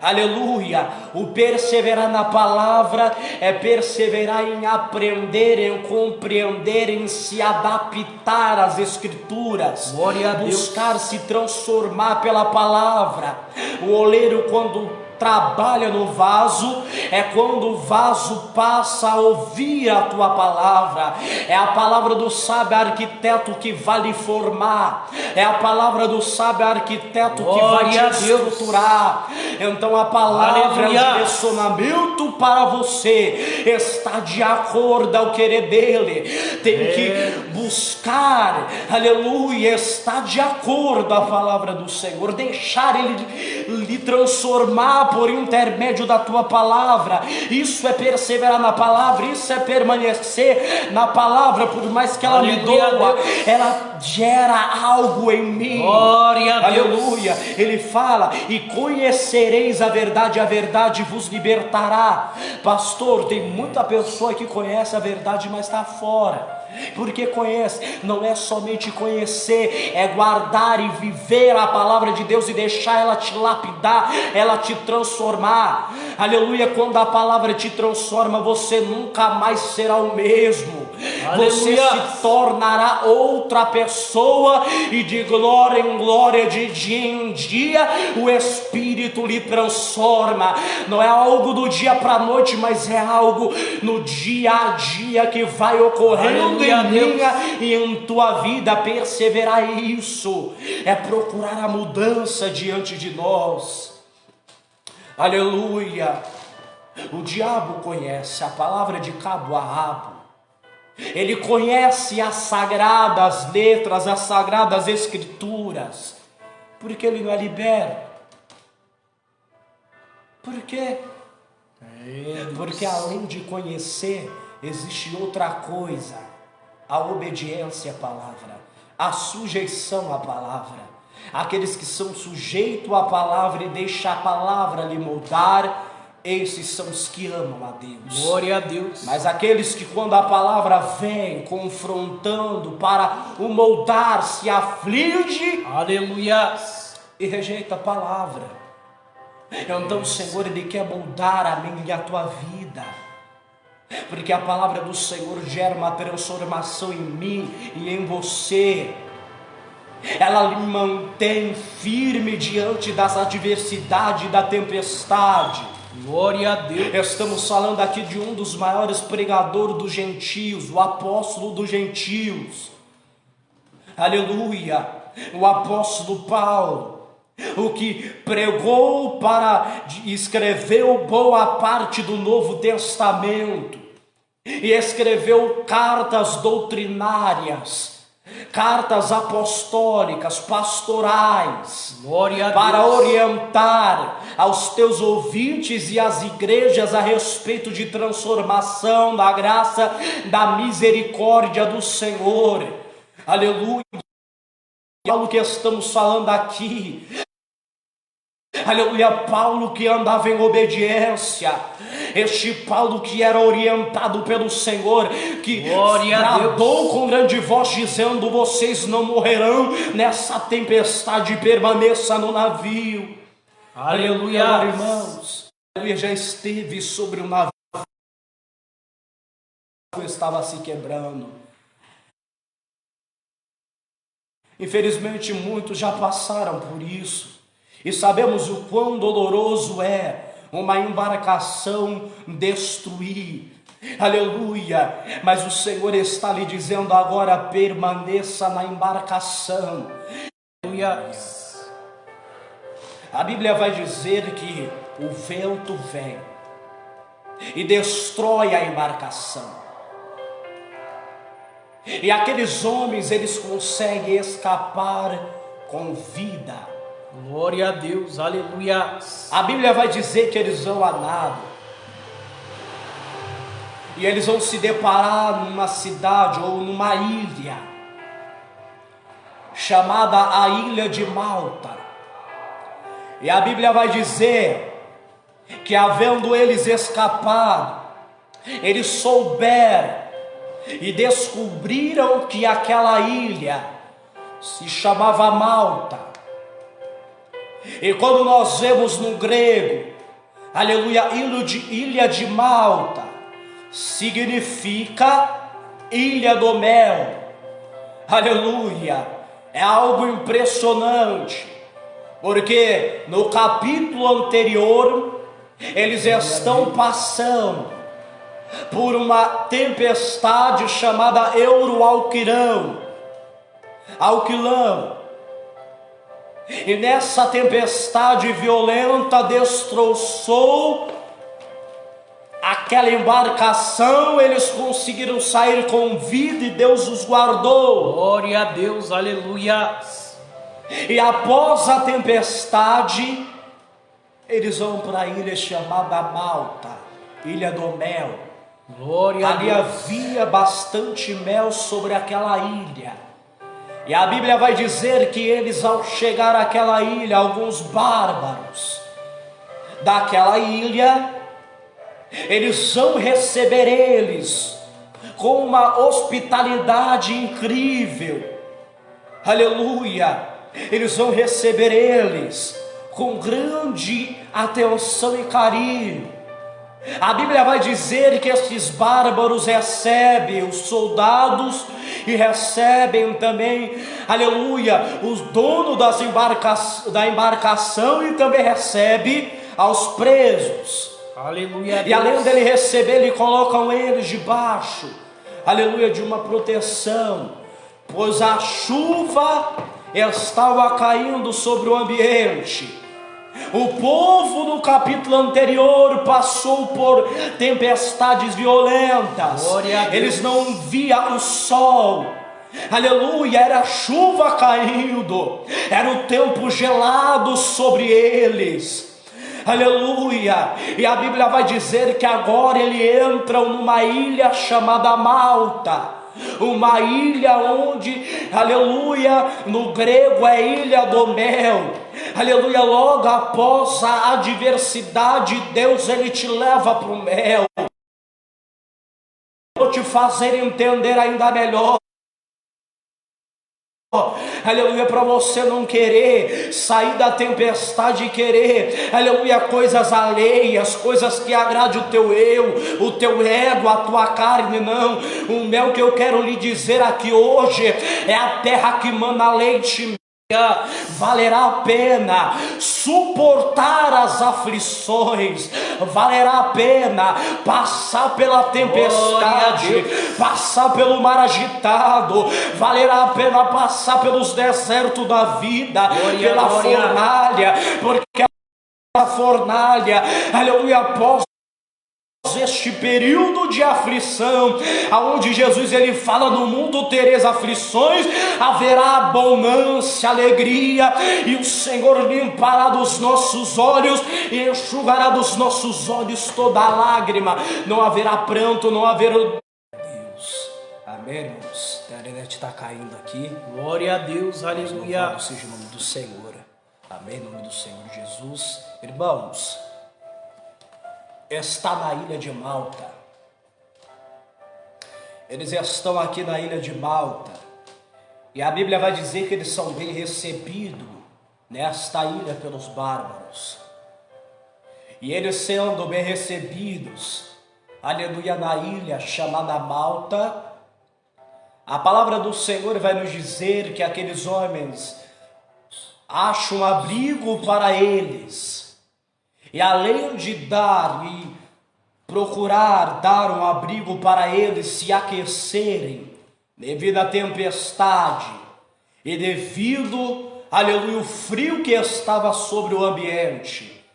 Speaker 1: Aleluia. O perseverar na palavra é perseverar em aprender, em compreender, em se adaptar às Escrituras.
Speaker 2: Glória a Deus.
Speaker 1: Buscar se transformar pela palavra. O oleiro, quando trabalha no vaso, é quando o vaso passa a ouvir a tua palavra. É a palavra do sábio arquiteto que vai lhe formar. É a palavra do sábio arquiteto que vai te estruturar. Então a palavra, aleluia, é um direcionamento para você. Está de acordo ao querer dele. Tem que buscar, aleluia, está de acordo à palavra do Senhor. Deixar ele lhe transformar por intermédio da tua palavra. Isso é perseverar na palavra, isso é permanecer na palavra. Por mais que ela me doa, ela gera algo em mim.
Speaker 2: Glória a Deus.
Speaker 1: Aleluia. Ele fala: e conhecereis a verdade vos libertará. Pastor, tem muita pessoa que conhece a verdade, mas está fora. Porque conhece, não é somente conhecer, é guardar e viver a palavra de Deus e deixar ela te lapidar, ela te transformar. Aleluia. Quando a palavra te transforma, você nunca mais será o mesmo. Aleluia. Você se tornará outra pessoa, e de glória em glória, de dia em dia, o Espírito lhe transforma. Não é algo do dia para a noite, mas é algo no dia a dia que vai ocorrendo. Aleluia, em minha e em tua vida. Perseverar isso é procurar a mudança diante de nós. Aleluia. O diabo conhece a palavra de cabo a rabo. Ele conhece as sagradas letras, as sagradas escrituras. Por que ele não é liberto? Por quê? Porque além de conhecer, existe outra coisa: a obediência à palavra, a sujeição à palavra. Aqueles que são sujeitos à palavra e deixam a palavra lhe moldar, esses são os que amam a Deus.
Speaker 2: Glória a Deus.
Speaker 1: Mas aqueles que, quando a palavra vem confrontando para o moldar, se aflige,
Speaker 2: aleluia,
Speaker 1: e rejeita a palavra. Então o Senhor, ele quer moldar a minha e a tua vida. porque a palavra do Senhor gera uma transformação em mim e em você. Ela lhe mantém firme diante das adversidades e da tempestade.
Speaker 2: Glória a Deus.
Speaker 1: Estamos falando aqui de um dos maiores pregadores dos gentios, o apóstolo dos gentios. Aleluia! O apóstolo Paulo, o que pregou para escreveu boa parte do Novo Testamento e escreveu cartas doutrinárias, cartas apostólicas, pastorais, para orientar aos teus ouvintes e às igrejas a respeito de transformação, da graça, da misericórdia do Senhor. Aleluia. Paulo que estamos falando aqui, aleluia, Paulo que andava em obediência, este Paulo que era orientado pelo Senhor, que bradou com grande voz dizendo: vocês não morrerão nessa tempestade, permaneça no navio. Aleluia, irmãos. Aleluia, já esteve sobre o navio, estava se quebrando. Infelizmente muitos já passaram por isso e sabemos o quão doloroso é uma embarcação destruir. Aleluia, mas o Senhor está lhe dizendo agora: permaneça na embarcação. Aleluia. A Bíblia vai dizer que o vento vem e destrói a embarcação. E aqueles homens, eles conseguem escapar com vida.
Speaker 2: Glória a Deus, aleluia.
Speaker 1: A Bíblia vai dizer que eles vão a nado. E eles vão se deparar numa cidade ou numa ilha, chamada a Ilha de Malta. E a Bíblia vai dizer que, havendo eles escapado, eles souberam e descobriram que aquela ilha se chamava Malta. E quando nós vemos no grego, aleluia, ilha de Malta significa ilha do mel. Aleluia, é algo impressionante, porque no capítulo anterior eles estão passando por uma tempestade chamada Euroalquilão. E nessa tempestade violenta destroçou aquela embarcação. Eles conseguiram sair com vida e Deus os guardou.
Speaker 2: Glória a Deus, aleluia.
Speaker 1: E após a tempestade, eles vão para a ilha chamada Malta, Ilha do Mel.
Speaker 2: Glória a Deus.
Speaker 1: Ali havia bastante mel sobre aquela ilha. E a Bíblia vai dizer que eles, ao chegar àquela ilha, alguns bárbaros daquela ilha, eles vão receber eles com uma hospitalidade incrível. Aleluia! Eles vão receber eles com grande atenção e carinho. A Bíblia vai dizer que esses bárbaros recebem os soldados e recebem também, aleluia, os donos da embarcação, e também recebe aos presos.
Speaker 2: Aleluia.
Speaker 1: E além dele receber, ele colocam eles debaixo, aleluia, de uma proteção, pois a chuva estava caindo sobre o ambiente. O povo no capítulo anterior passou por tempestades violentas. Eles não viam o sol. Aleluia, era chuva caindo, era o tempo gelado sobre eles. Aleluia. E a Bíblia vai dizer que agora eles entram numa ilha chamada Malta. Uma ilha onde, aleluia, no grego é ilha do mel. Aleluia, logo após a adversidade, Deus ele te leva para o mel. Vou te fazer entender ainda melhor. aleluia, para você não querer sair da tempestade e querer, aleluia, coisas alheias, coisas que agradem o teu eu, o teu ego, a tua carne. Não, o meu que eu quero lhe dizer aqui hoje é a terra que mana leite e mel. Valerá a pena suportar as aflições, valerá a pena passar pela tempestade, passar pelo mar agitado, valerá a pena passar pelos desertos da vida, pela fornalha, porque a fornalha, aleluia, após este período de aflição, aonde Jesus ele fala: no mundo tereis aflições, haverá bonança, alegria, e o Senhor limpará dos nossos olhos e enxugará dos nossos olhos toda lágrima. Não haverá pranto, não haverá Deus. Amém, irmãos? A internet está caindo aqui.
Speaker 2: Glória a Deus, aleluia.
Speaker 1: Louvado seja o nome do Senhor. Amém, em nome do Senhor Jesus. Irmãos, está na ilha de Malta. Eles estão aqui na ilha de Malta. E a Bíblia vai dizer que eles são bem recebidos nesta ilha pelos bárbaros. E eles sendo bem recebidos, aleluia, na ilha chamada Malta, a palavra do Senhor vai nos dizer que aqueles homens acham um abrigo para eles. E além de dar e procurar dar um abrigo para eles se aquecerem devido à tempestade e devido, aleluia, o frio que estava sobre o ambiente,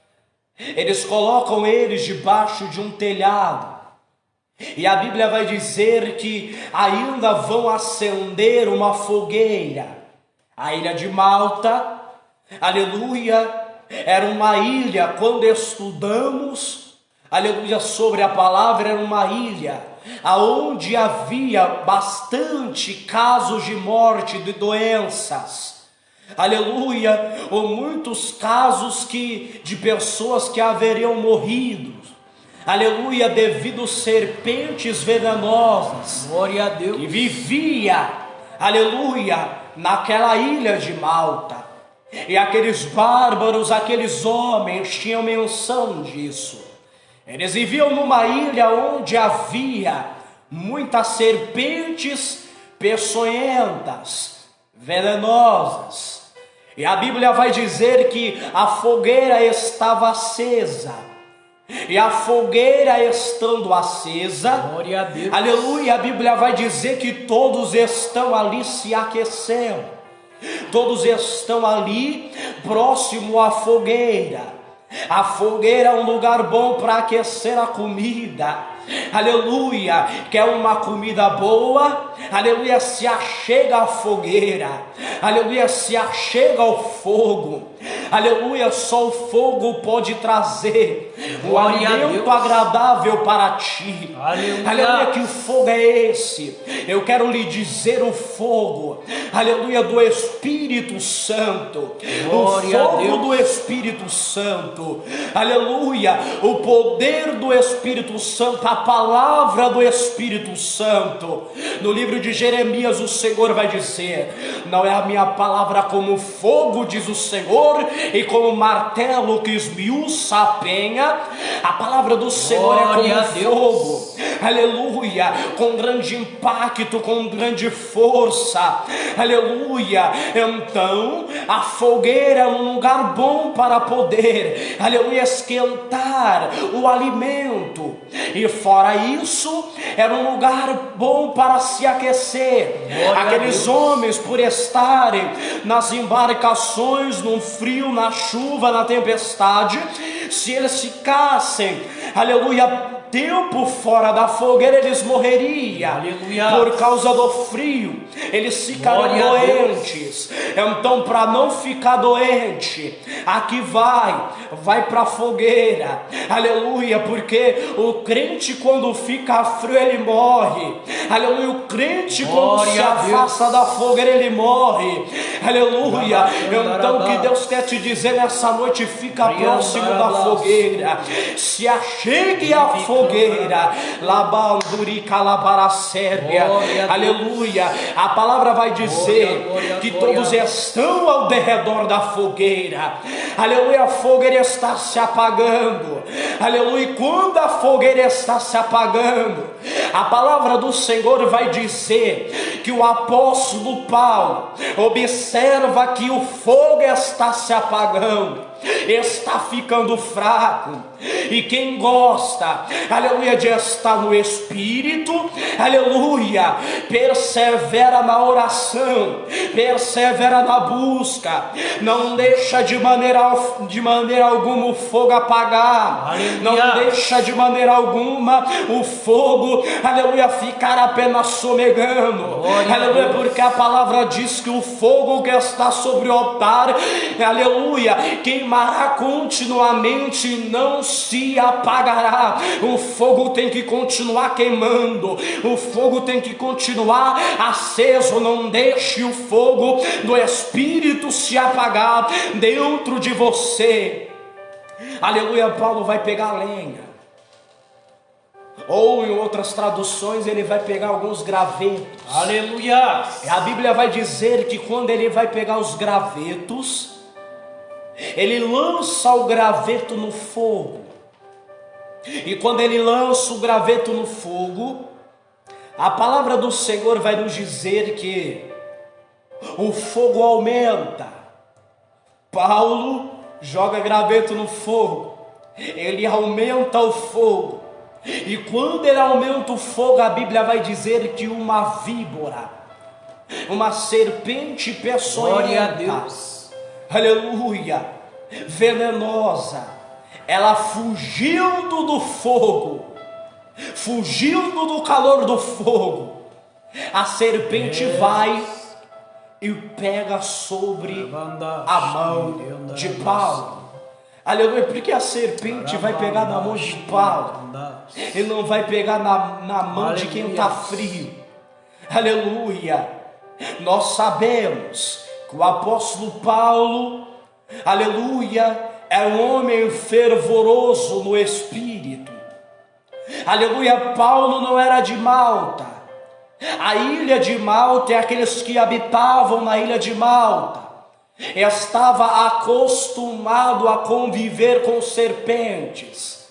Speaker 1: eles colocam eles debaixo de um telhado. E a Bíblia vai dizer que ainda vão acender uma fogueira. A ilha de Malta, aleluia, era uma ilha, quando estudamos, aleluia, sobre a palavra, era uma ilha aonde havia bastante casos de morte, de doenças, aleluia, ou muitos casos de pessoas que haveriam morrido, aleluia, devido a serpentes venenosas.
Speaker 2: Glória a Deus.
Speaker 1: E vivia, aleluia, naquela ilha de Malta. E aqueles bárbaros, aqueles homens tinham menção disso. Eles viviam numa ilha onde havia muitas serpentes peçonhentas, venenosas. E a Bíblia vai dizer que a fogueira estava acesa. E a fogueira estando acesa,
Speaker 2: glória a Deus,
Speaker 1: aleluia, a Bíblia vai dizer que todos estão ali se aquecendo. Todos estão ali próximo à fogueira. A fogueira é um lugar bom para aquecer a comida. Aleluia, quer uma comida boa, aleluia, se achega a fogueira, aleluia, se achega ao fogo, aleluia, só o fogo pode trazer um alimento agradável para ti, aleluia, que o fogo é esse? Eu quero lhe dizer o fogo, aleluia, do Espírito Santo, o fogo do Espírito Santo, aleluia, o poder do Espírito Santo, a palavra do Espírito Santo. No livro de Jeremias o Senhor vai dizer: não é a minha palavra como fogo, diz o Senhor, e como martelo que esmiuça a penha. A palavra do Senhor é como fogo, aleluia, com grande impacto, com grande força, aleluia. Então a fogueira é um lugar bom para poder, aleluia, esquentar o alimento. E fora isso, era um lugar bom para se aquecer. Aqueles homens, por estarem nas embarcações, no frio, na chuva, na tempestade, se eles ficassem, aleluia, tempo fora da fogueira, eles morreriam, aleluia, por causa do frio. Eles ficariam doentes. Então, para não ficar doente, aqui vai para a fogueira, aleluia, porque o crente, quando fica frio, ele morre, aleluia. O crente, quando se afasta da fogueira, ele morre, aleluia. Então, que Deus quer te dizer nessa noite: fica próximo da fogueira, se achegue à fogueira, fogueira. Labanduri calabaraséria. Aleluia. A palavra vai dizer que todos estão ao derredor da fogueira. Aleluia. A fogueira está se apagando. Aleluia. E quando a fogueira está se apagando, a palavra do Senhor vai dizer que o apóstolo Paulo observa que o fogo está se apagando, está ficando fraco. E quem gosta, aleluia, de estar no Espírito, aleluia, persevera na oração, persevera na busca, não deixa de maneira alguma o fogo apagar, aleluia. Não deixa de maneira alguma o fogo, aleluia, ficar apenas somegando, aleluia, porque a palavra diz que o fogo que está sobre o altar, aleluia, queimará continuamente e não se apagará. O fogo tem que continuar queimando, o fogo tem que continuar aceso. Não deixe o fogo do Espírito se apagar dentro de você. Aleluia. Paulo vai pegar lenha, ou em outras traduções ele vai pegar alguns gravetos.
Speaker 2: Aleluia.
Speaker 1: A Bíblia vai dizer que quando ele vai pegar os gravetos, ele lança o graveto no fogo. E quando ele lança o graveto no fogo, a palavra do Senhor vai nos dizer que o fogo aumenta. Paulo joga graveto no fogo, ele aumenta o fogo. E quando ele aumenta o fogo, a Bíblia vai dizer que uma víbora, uma serpente peçonhenta,
Speaker 2: glória a Deus,
Speaker 1: aleluia, venenosa, ela fugindo do fogo, fugindo do calor do fogo, a serpente vai e pega sobre a mão de Paulo. Aleluia. Porque a serpente vai pegar na mão de Paulo e não vai pegar na mão de quem está frio. Aleluia. Nós sabemos que o apóstolo Paulo, aleluia, é um homem fervoroso no espírito. Aleluia. Paulo não era de Malta. A ilha de Malta, e aqueles que habitavam na ilha de Malta, estava acostumado a conviver com serpentes.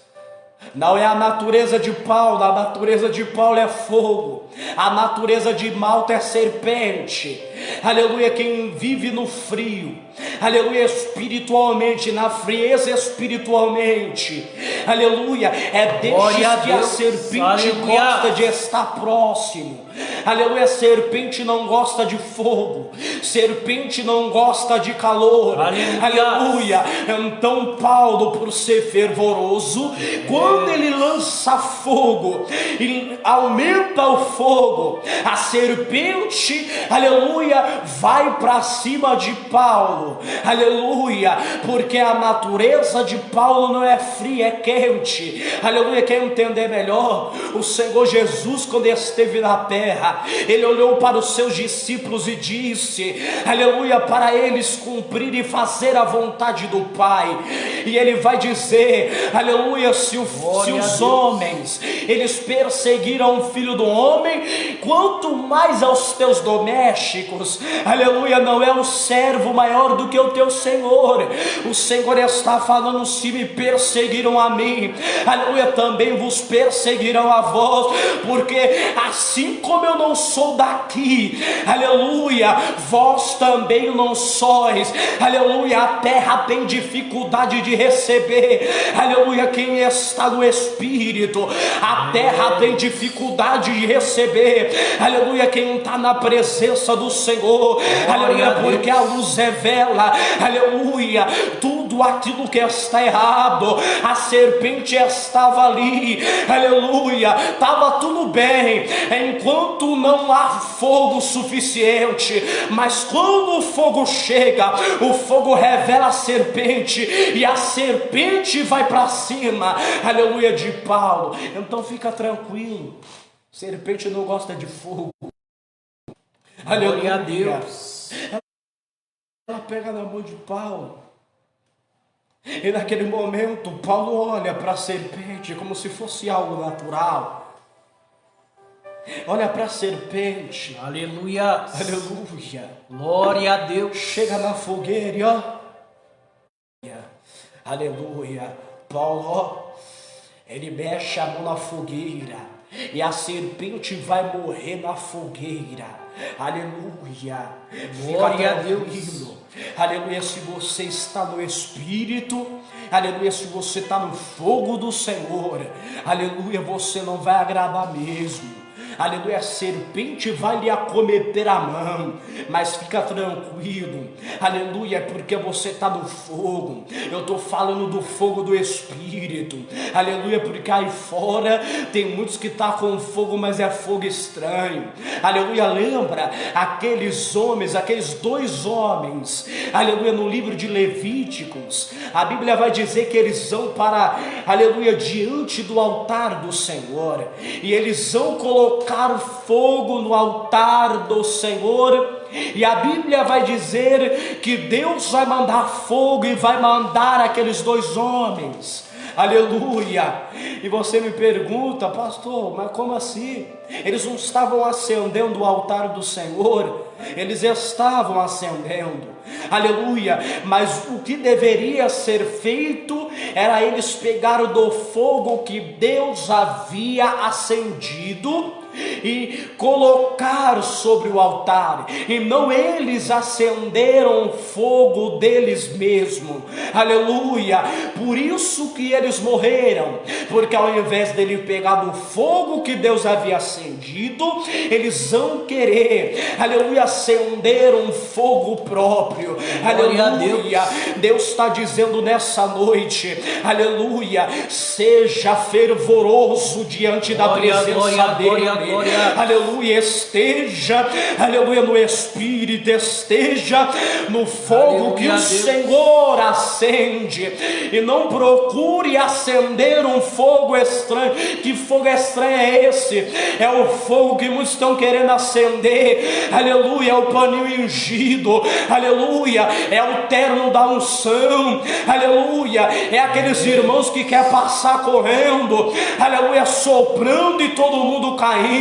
Speaker 1: Não é a natureza de Paulo, a natureza de Paulo é fogo, a natureza de Malta é serpente. Aleluia. Quem vive no frio, aleluia, espiritualmente, na frieza espiritualmente, aleluia, é desde que a serpente, aleluia, gosta de estar próximo. Aleluia. Serpente não gosta de fogo, serpente não gosta de calor. Aleluia. Então Paulo, por ser fervoroso, quando ele lança fogo, ele aumenta o fogo, a serpente, aleluia, vai para cima de Paulo. Aleluia. Porque a natureza de Paulo não é fria, é quente. Aleluia. Quer entender melhor? O Senhor Jesus, quando esteve na terra, ele olhou para os seus discípulos e disse, aleluia, para eles cumprir e fazer a vontade do Pai. E ele vai dizer, aleluia, se os homens, eles perseguiram o Filho do Homem, quanto mais aos teus domésticos. Aleluia. Não é o servo maior do que o teu Senhor. O Senhor está falando, se me perseguiram a mim, aleluia, também vos perseguirão a vós, porque assim como eu não sou daqui, aleluia, vós também não sois. Aleluia. A terra tem dificuldade de receber, aleluia, quem está no Espírito. A terra tem dificuldade de receber, aleluia, quem está na presença do Senhor. Aleluia. Porque a luz revela, aleluia, tudo aquilo que está errado. A serpente estava ali, aleluia, estava tudo bem enquanto não há fogo suficiente, mas quando o fogo chega, o fogo revela a serpente, e a serpente vai para cima, aleluia, de Paulo. Então fica tranquilo, serpente não gosta de fogo. Aleluia a Deus. Ela pega na mão de Paulo, E naquele momento, Paulo olha para a serpente como se fosse algo natural. Olha para a serpente.
Speaker 2: Aleluia.
Speaker 1: Aleluia.
Speaker 2: Glória a Deus.
Speaker 1: Chega na fogueira e ó. Aleluia. Paulo, ó, ele mexe a mão na fogueira e a serpente vai morrer na fogueira. Aleluia.
Speaker 2: Glória a Deus.
Speaker 1: Aleluia. Se você está no Espírito, aleluia, se você está no fogo do Senhor, aleluia, você não vai agradar mesmo. Aleluia, a serpente vai lhe acometer a mão, mas fica tranquilo, aleluia, porque você está no fogo. Eu estou falando do fogo do Espírito, aleluia, porque aí fora tem muitos que estão com fogo, mas é fogo estranho. Aleluia, lembra aqueles homens, aqueles 2 homens, aleluia, no livro de Levíticos, a Bíblia vai dizer que eles vão para, aleluia, diante do altar do Senhor, e eles vão colocar fogo no altar do Senhor, e a Bíblia vai dizer que Deus vai mandar fogo e vai mandar aqueles 2 homens, aleluia. E você me pergunta, pastor, mas como assim? Eles não estavam acendendo o altar do Senhor? Eles estavam acendendo, aleluia, mas o que deveria ser feito era eles pegaram do fogo que Deus havia acendido e colocar sobre o altar, e não eles acenderam o fogo deles mesmos, aleluia. Por isso que eles morreram, porque ao invés dele pegar do fogo que Deus havia acendido, eles vão querer, aleluia, acender um fogo próprio, aleluia. Deus está dizendo nessa noite, aleluia, seja fervoroso diante da presença dele. Aleluia, esteja, aleluia, no Espírito, esteja no fogo, aleluia, que o Senhor acende, e não procure acender um fogo estranho. Que fogo estranho é esse? É o fogo que muitos estão querendo acender, aleluia, é o paninho ungido, aleluia, é o terno da unção, aleluia, é aqueles irmãos que quer passar correndo, aleluia, soprando e todo mundo caindo.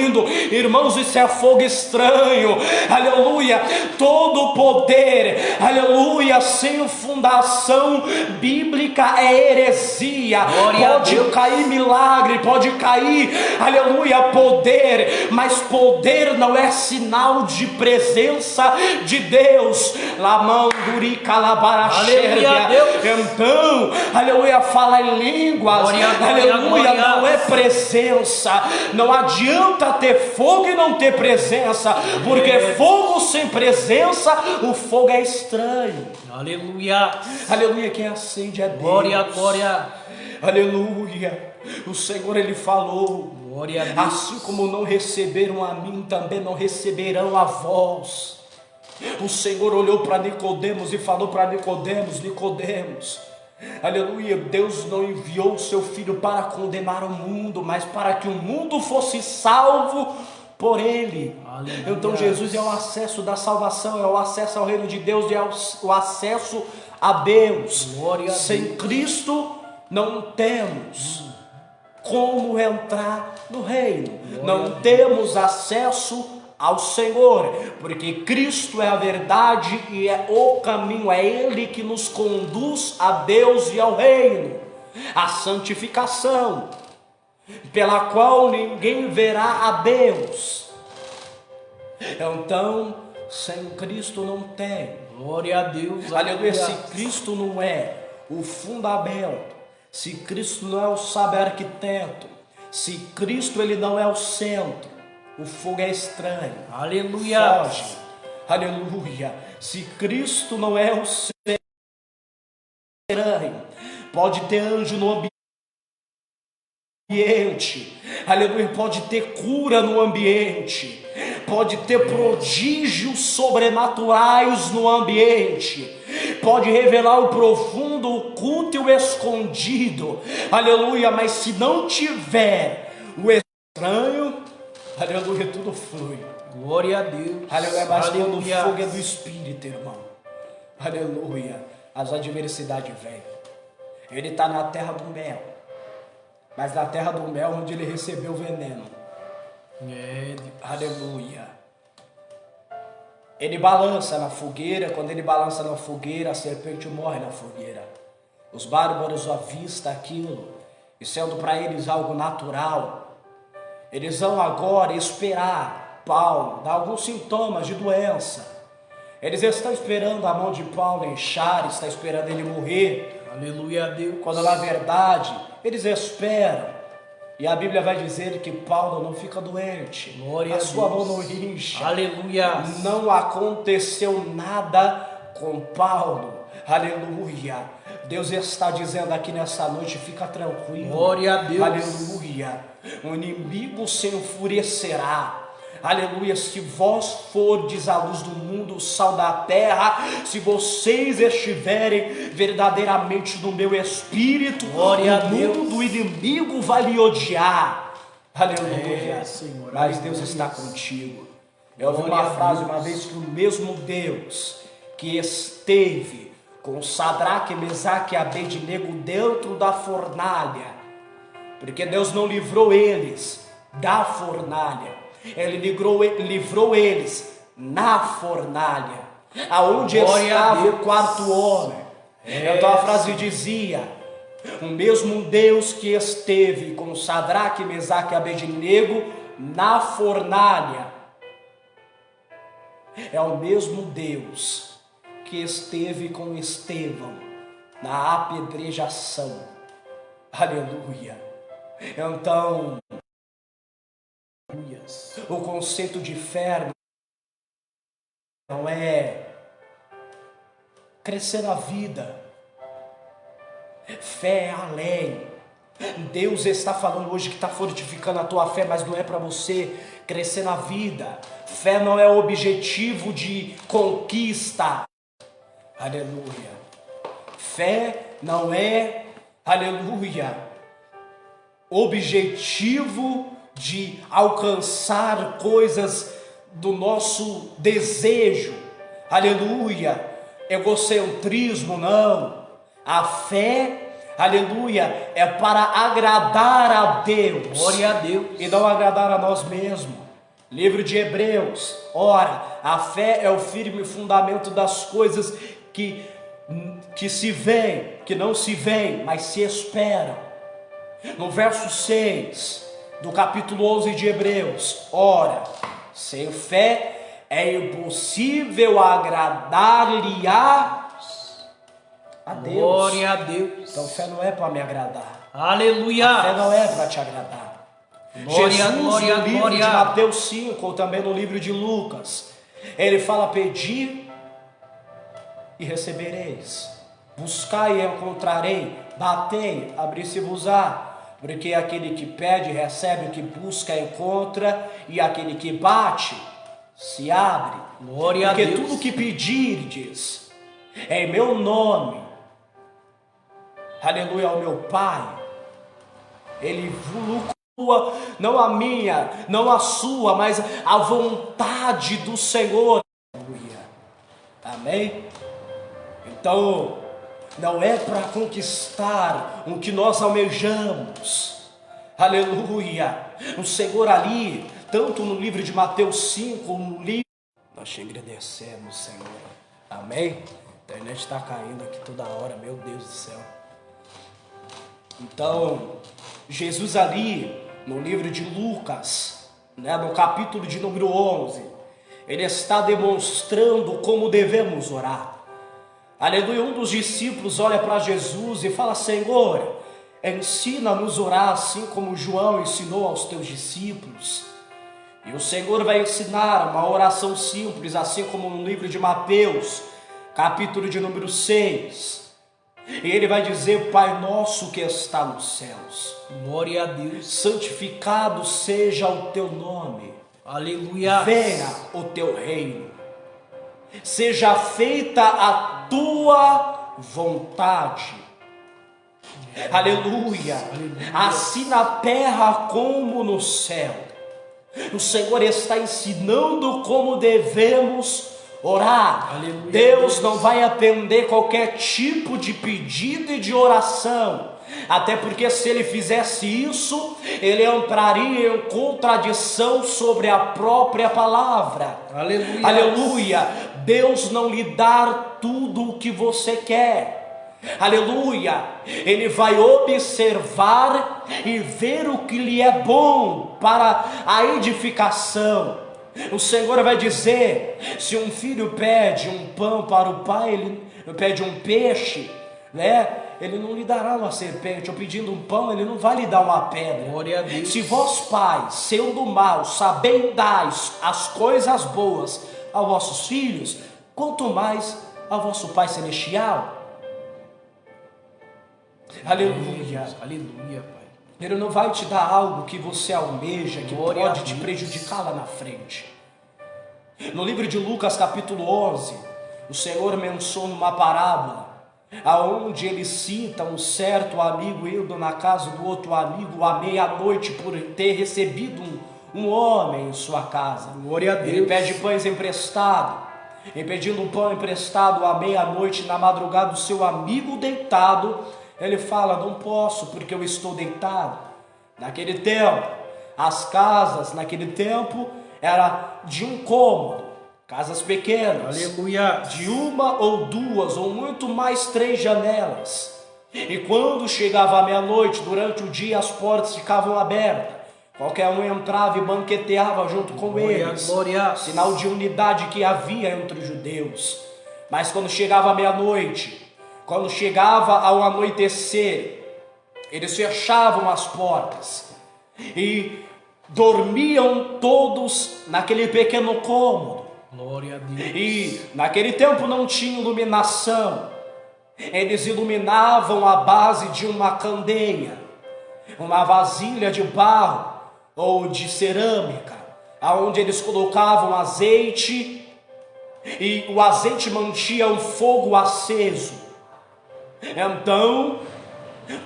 Speaker 1: Irmãos, isso é fogo estranho, aleluia. Todo poder, aleluia, sem fundação bíblica é heresia. Pode cair milagre, pode cair, aleluia, poder, mas poder não é sinal de presença de Deus. Então, aleluia, fala em línguas, aleluia, não é presença. Não adianta ter fogo e não ter presença, porque fogo sem presença, o fogo é estranho.
Speaker 2: Aleluia.
Speaker 1: Aleluia, quem acende é Deus.
Speaker 2: Glória, glória.
Speaker 1: Aleluia. O Senhor, ele falou,
Speaker 2: glória a Deus.
Speaker 1: Assim como não receberam a mim, também não receberão a vós. O Senhor olhou para Nicodemos e falou para Nicodemos, Nicodemos, aleluia, Deus não enviou o seu Filho para condenar o mundo, mas para que o mundo fosse salvo por ele. Aleluia. Então Jesus é o acesso da salvação, é o acesso ao reino de Deus, é o acesso a Deus. Glória a Sem Deus. Cristo não temos como entrar no reino. Glória não temos acesso ao Senhor, porque Cristo é a verdade e é o caminho, é Ele que nos conduz a Deus e ao reino, a santificação, pela qual ninguém verá a Deus. Então, sem Cristo não tem.
Speaker 2: Glória a Deus.
Speaker 1: Aleluia. Se Cristo não é o fundamento, se Cristo não é o sábio arquiteto, se Cristo ele não é o centro, o fogo é estranho.
Speaker 2: Aleluia.
Speaker 1: Foge. Aleluia. Se Cristo não é o centro, estranho. Pode ter anjo no ambiente. Aleluia. Pode ter cura no ambiente. Pode ter prodígios sobrenaturais no ambiente. Pode revelar o profundo, o oculto e o escondido. Aleluia. Mas se não tiver o estranho, aleluia, tudo flui.
Speaker 2: Glória a Deus.
Speaker 1: Aleluia, mas quando o fogo é do Espírito, irmão, aleluia, as adversidades vêm. Ele está na terra do mel, mas na terra do mel onde ele recebeu veneno.
Speaker 2: É, Deus.
Speaker 1: Aleluia. Ele balança na fogueira, quando ele balança na fogueira, a serpente morre na fogueira. Os bárbaros avistam aquilo, e sendo para eles algo natural, eles vão agora esperar Paulo dar alguns sintomas de doença. Eles estão esperando a mão de Paulo inchar, estão esperando ele morrer.
Speaker 2: Aleluia a Deus.
Speaker 1: Quando na verdade eles esperam. E a Bíblia vai dizer que Paulo não fica doente.
Speaker 2: Glória
Speaker 1: a
Speaker 2: a
Speaker 1: sua
Speaker 2: Deus.
Speaker 1: mão não incha.
Speaker 2: Aleluia.
Speaker 1: Não aconteceu nada com Paulo. Aleluia. Deus está dizendo aqui nessa noite, fica tranquilo.
Speaker 2: Glória a Deus.
Speaker 1: Aleluia. O inimigo se enfurecerá. Aleluia, se vós fordes a luz do mundo, o sal da terra, se vocês estiverem verdadeiramente no meu espírito,
Speaker 2: glória a
Speaker 1: o
Speaker 2: Deus.
Speaker 1: mundo do inimigo vai lhe odiar. Aleluia.
Speaker 2: Senhor,
Speaker 1: Mas
Speaker 2: aleluia.
Speaker 1: Deus está contigo. Eu ouvi
Speaker 2: Glória
Speaker 1: uma
Speaker 2: a
Speaker 1: frase
Speaker 2: Deus.
Speaker 1: uma vez que o mesmo Deus que esteve com Sadraque, Mesaque e Abednego dentro da fornalha, porque Deus não livrou eles da fornalha, Ele livrou eles na fornalha, aonde
Speaker 2: Glória a
Speaker 1: estava
Speaker 2: Deus.
Speaker 1: o quarto homem. Então a frase dizia: o mesmo Deus que esteve com Sadraque, Mesaque e Abednego na fornalha é o mesmo Deus que esteve com Estevão na apedrejação. Aleluia. Então, o conceito de fé não é crescer na vida. Fé é além. Deus está falando hoje que está fortificando a tua fé, mas não é para você crescer na vida. Fé não é objetivo de conquista. Aleluia. Fé não é, aleluia, objetivo de alcançar coisas do nosso desejo. Aleluia. Egocentrismo, não. A fé, aleluia, é para agradar a Deus.
Speaker 2: Glória a Deus.
Speaker 1: E não agradar a nós mesmos. Livro de Hebreus. Ora, a fé é o firme fundamento das coisas que se veem, que não se veem, mas se esperam. No verso 6 do capítulo 11 de Hebreus. Ora, sem fé é impossível agradar-lhe a Deus.
Speaker 2: Glória a Deus.
Speaker 1: Então fé não é para me agradar.
Speaker 2: Aleluia.
Speaker 1: A fé não é para te agradar.
Speaker 2: Glória,
Speaker 1: Jesus,
Speaker 2: glória,
Speaker 1: no livro
Speaker 2: glória.
Speaker 1: de Mateus 5, ou também no livro de Lucas, ele fala: pedir e recebereis, buscai e encontrarei, batei, abrir-se-vos-á. Porque aquele que pede, recebe, o que busca, encontra, e aquele que bate, se abre.
Speaker 2: Glória
Speaker 1: Porque
Speaker 2: a Deus.
Speaker 1: tudo que pedirdes em meu nome, aleluia, ao meu Pai, Ele lucrua, não a minha, não a sua, mas a vontade do Senhor. Aleluia. Amém? Então, não é para conquistar o que nós almejamos. Aleluia. O Senhor ali, tanto no livro de Mateus 5, no livro, nós te agradecemos, Senhor. Amém? A internet está caindo aqui toda hora, meu Deus do céu. Então, Jesus ali, no livro de Lucas, no capítulo de número 11, ele está demonstrando como devemos orar. Aleluia. Um dos discípulos olha para Jesus e fala: Senhor, ensina-nos a orar assim como João ensinou aos teus discípulos. E o Senhor vai ensinar uma oração simples, assim como no livro de Mateus, capítulo de número 6. E ele vai dizer: Pai nosso que está nos céus,
Speaker 2: Glória a Deus.
Speaker 1: santificado seja o teu nome.
Speaker 2: Aleluia.
Speaker 1: Venha o teu reino. Seja feita a tua vontade. Aleluia. Assim na terra como no céu. O Senhor está ensinando como devemos orar.
Speaker 2: Aleluia,
Speaker 1: Deus não vai atender qualquer tipo de pedido e de oração. Até porque se ele fizesse isso, ele entraria em contradição sobre a própria palavra.
Speaker 2: Aleluia.
Speaker 1: Aleluia. Deus não lhe dá tudo o que você quer. Aleluia. Ele vai observar e ver o que lhe é bom para a edificação. O Senhor vai dizer: se um filho pede um pão para o pai, ele pede um peixe, né? Ele não lhe dará uma serpente, ou pedindo um pão, ele não vai lhe dar uma pedra.
Speaker 2: Glória a Deus.
Speaker 1: Se vós, pais, sendo mal, sabeis dar as coisas boas aos vossos filhos, quanto mais ao vosso Pai Celestial. Aleluia.
Speaker 2: Aleluia, Pai.
Speaker 1: Ele não vai te dar algo que você almeja, que
Speaker 2: Glória a
Speaker 1: pode te
Speaker 2: Deus.
Speaker 1: prejudicar lá na frente. No livro de Lucas capítulo 11, o Senhor menciona uma parábola, aonde ele cita um certo amigo indo na casa do outro amigo à meia-noite por ter recebido um homem em sua casa.
Speaker 2: Glória a Deus.
Speaker 1: Ele pede pães emprestado. E pedindo um pão emprestado à meia-noite, na madrugada, o seu amigo deitado, ele fala: não posso porque eu estou deitado. Naquele tempo, as casas naquele tempo era de um cômodo, casas pequenas,
Speaker 2: Aleluia.
Speaker 1: de uma ou duas ou muito mais 3 janelas. E quando chegava a meia-noite, durante o dia as portas ficavam abertas, qualquer um entrava e banqueteava junto com eles,
Speaker 2: Glória.
Speaker 1: sinal de unidade que havia entre os judeus. Mas quando chegava a meia-noite, quando chegava ao anoitecer, eles fechavam as portas e dormiam todos naquele pequeno cômodo.
Speaker 2: Glória a Deus.
Speaker 1: E naquele tempo não tinha iluminação. Eles iluminavam a base de uma candeia, uma vasilha de barro ou de cerâmica, aonde eles colocavam azeite e o azeite mantinha o fogo aceso. Então,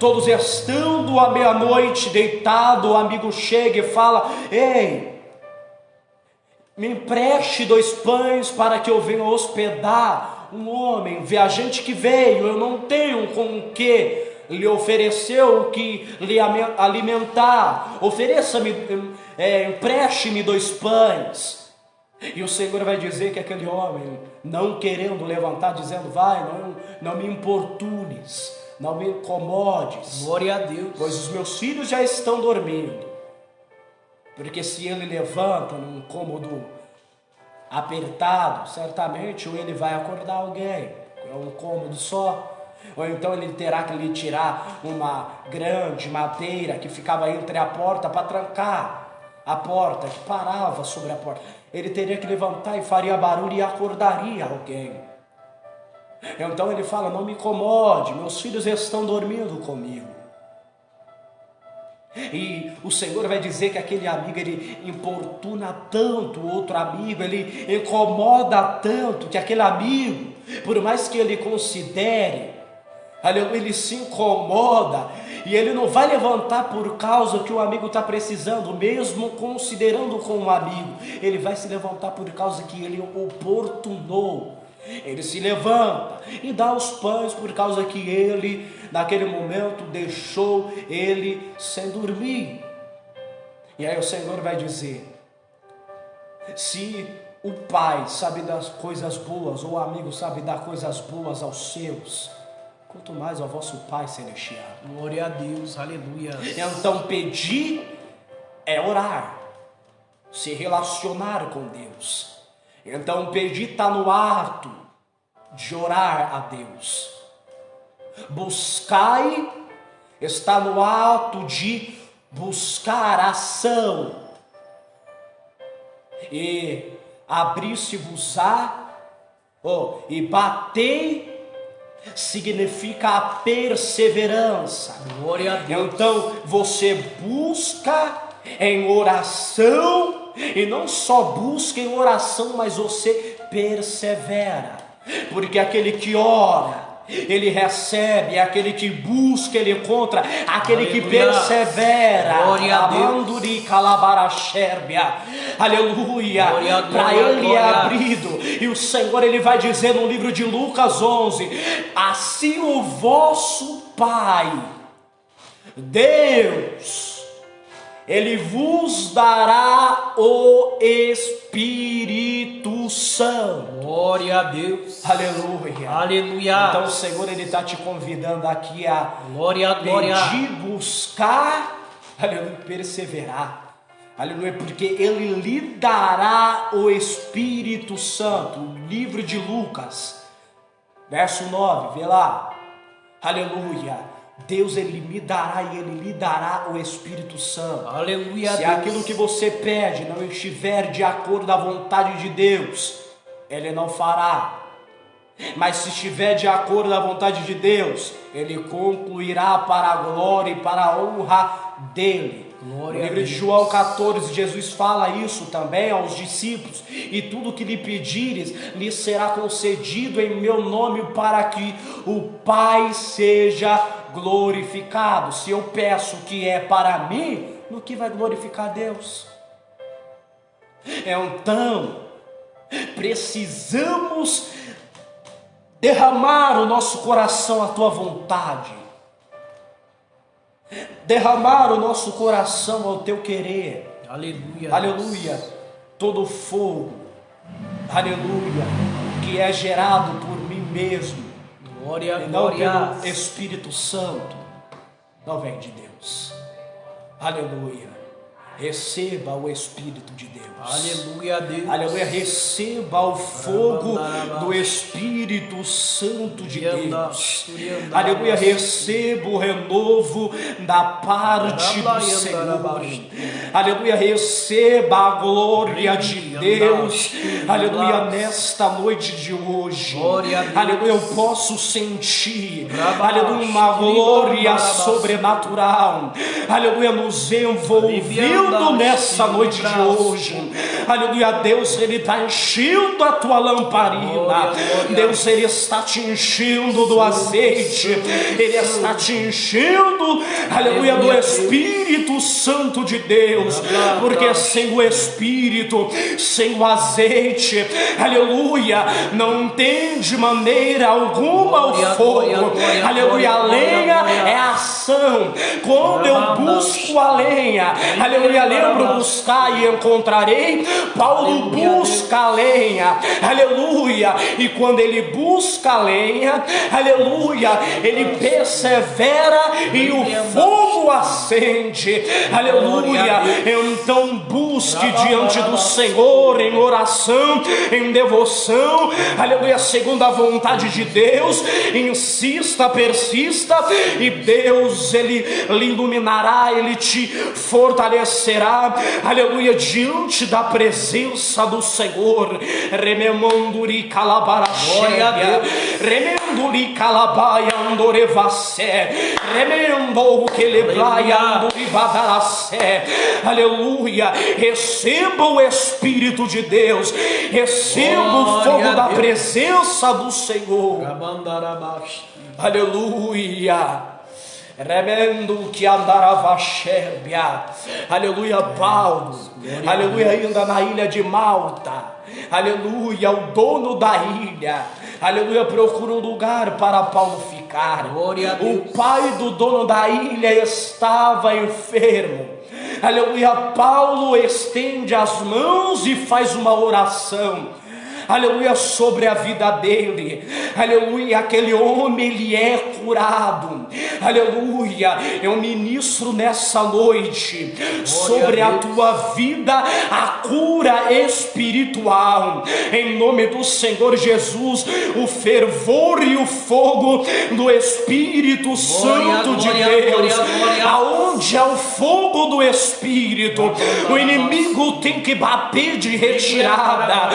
Speaker 1: todos estando à meia-noite deitado, o amigo chega e fala: ei, me empreste 2 pães para que eu venha hospedar um homem, viajante que veio. Eu não tenho com o que lhe oferecer, o que lhe alimentar. Ofereça-me, empreste-me 2 pães. E o Senhor vai dizer que aquele homem, não querendo levantar, dizendo: vai, não me importunes, não me incomodes,
Speaker 2: Glória a Deus.
Speaker 1: pois os meus filhos já estão dormindo. Porque se ele levanta num cômodo apertado, certamente ou ele vai acordar alguém, é um cômodo só, ou então ele terá que lhe tirar uma grande madeira que ficava entre a porta para trancar a porta, que parava sobre a porta. Ele teria que levantar e faria barulho e acordaria alguém. Então ele fala: não me incomode, meus filhos estão dormindo comigo. E o Senhor vai dizer que aquele amigo, ele importuna tanto o outro amigo, ele incomoda tanto que aquele amigo, por mais que ele considere, ele se incomoda e ele não vai levantar por causa que o amigo está precisando, mesmo considerando como um amigo. Ele vai se levantar por causa que ele oportunou. Ele se levanta e dá os pães por causa que ele, naquele momento, deixou ele sem dormir. E aí o Senhor vai dizer: se o pai sabe dar coisas boas, ou o amigo sabe dar coisas boas aos seus, quanto mais ao vosso Pai Celestial.
Speaker 2: Glória a Deus. Aleluia.
Speaker 1: Então pedir é orar, se relacionar com Deus. Então pedir está no ato de orar a Deus. Buscai está no ato de buscar ação. E abrir-se-vos-á, e batei, significa a perseverança.
Speaker 2: Glória a Deus.
Speaker 1: Então você busca em oração, e não só busca em oração, mas você persevera, porque aquele que ora ele recebe, é aquele que busca, ele encontra, aquele que
Speaker 2: Aleluia.
Speaker 1: persevera.
Speaker 2: Glória a Deus.
Speaker 1: Amanduri calabaraxérbia. Aleluia.
Speaker 2: Glória,
Speaker 1: Para
Speaker 2: glória,
Speaker 1: ele é
Speaker 2: glória.
Speaker 1: abrido. E o Senhor, ele vai dizer no livro de Lucas 11: assim o vosso Pai, Deus, ele vos dará o Espírito Santo.
Speaker 2: Glória a Deus.
Speaker 1: Aleluia.
Speaker 2: Aleluia.
Speaker 1: Então o Senhor, ele está te convidando aqui a
Speaker 2: Glória, glória.
Speaker 1: pedir, buscar, aleluia, perseverar. Aleluia, porque ele lhe dará o Espírito Santo. O livro de Lucas, verso 9, vê lá. Aleluia. Deus, ele me dará e ele lhe dará o Espírito Santo.
Speaker 2: Aleluia.
Speaker 1: Se
Speaker 2: Deus.
Speaker 1: aquilo que você pede não estiver de acordo com a vontade de Deus, ele não fará. Mas se estiver de acordo com a vontade de Deus, ele concluirá para a glória e para a honra dele.
Speaker 2: Glória
Speaker 1: No livro
Speaker 2: a
Speaker 1: de
Speaker 2: Deus.
Speaker 1: João 14, Jesus fala isso também aos discípulos: e tudo que lhe pedires, lhe será concedido em meu nome, para que o Pai seja glorificado. Se eu peço o que é para mim, no que vai glorificar Deus? Então, precisamos derramar o nosso coração à tua vontade, derramar o nosso coração ao teu querer.
Speaker 2: Aleluia.
Speaker 1: Aleluia. Todo fogo, aleluia, que é gerado por mim mesmo,
Speaker 2: Glória,
Speaker 1: e não
Speaker 2: glória.
Speaker 1: pelo Espírito Santo, não vem de Deus. Aleluia. Receba o Espírito de Deus.
Speaker 2: Aleluia, Deus.
Speaker 1: Aleluia, receba o fogo do Espírito Santo de Deus. Aleluia, receba o renovo da parte do Senhor. Aleluia, receba a glória de Deus. Aleluia, nesta noite de hoje. Aleluia, eu posso sentir, aleluia, uma glória sobrenatural. Aleluia, nos envolvendo nessa noite de hoje. Aleluia, Deus, ele está enchendo a tua lamparina. Deus, ele está te enchendo do azeite. Ele está te enchendo, aleluia, do Espírito Santo de Deus. Porque sem o Espírito, sem o azeite, aleluia, não tem de maneira alguma o fogo. Aleluia, a lenha é a ação. Quando eu busco a lenha, aleluia, lembro buscar e encontrarei. Paulo busca a lenha, aleluia, e quando ele busca a lenha, aleluia, ele persevera e o fogo acende, aleluia. Então busque diante do Senhor em oração, em devoção, aleluia, segundo a vontade de Deus. Insista, persista, e Deus, ele lhe iluminará, ele te fortalecerá, aleluia, diante da presença do Senhor. Rememanduri calabaraxéria, remenduri calabaia andorevacé, remendo que lebraia andorivadarassé. Aleluia, receba o Espírito de Deus, receba o fogo da presença do Senhor. Aleluia. Remendo que andarava xérbia. Aleluia, Paulo. Aleluia, ainda na ilha de Malta. Aleluia, o dono da ilha. Aleluia, procura um lugar para Paulo ficar. O pai do dono da ilha estava enfermo. Aleluia, Paulo estende as mãos e faz uma oração. Aleluia, sobre a vida dele. Aleluia, aquele homem, ele é curado. Aleluia, eu ministro nessa noite sobre a tua vida a cura espiritual, em nome do Senhor Jesus. O fervor e o fogo do Espírito Santo de Deus. Aonde há o fogo do Espírito, o inimigo tem que bater de retirada.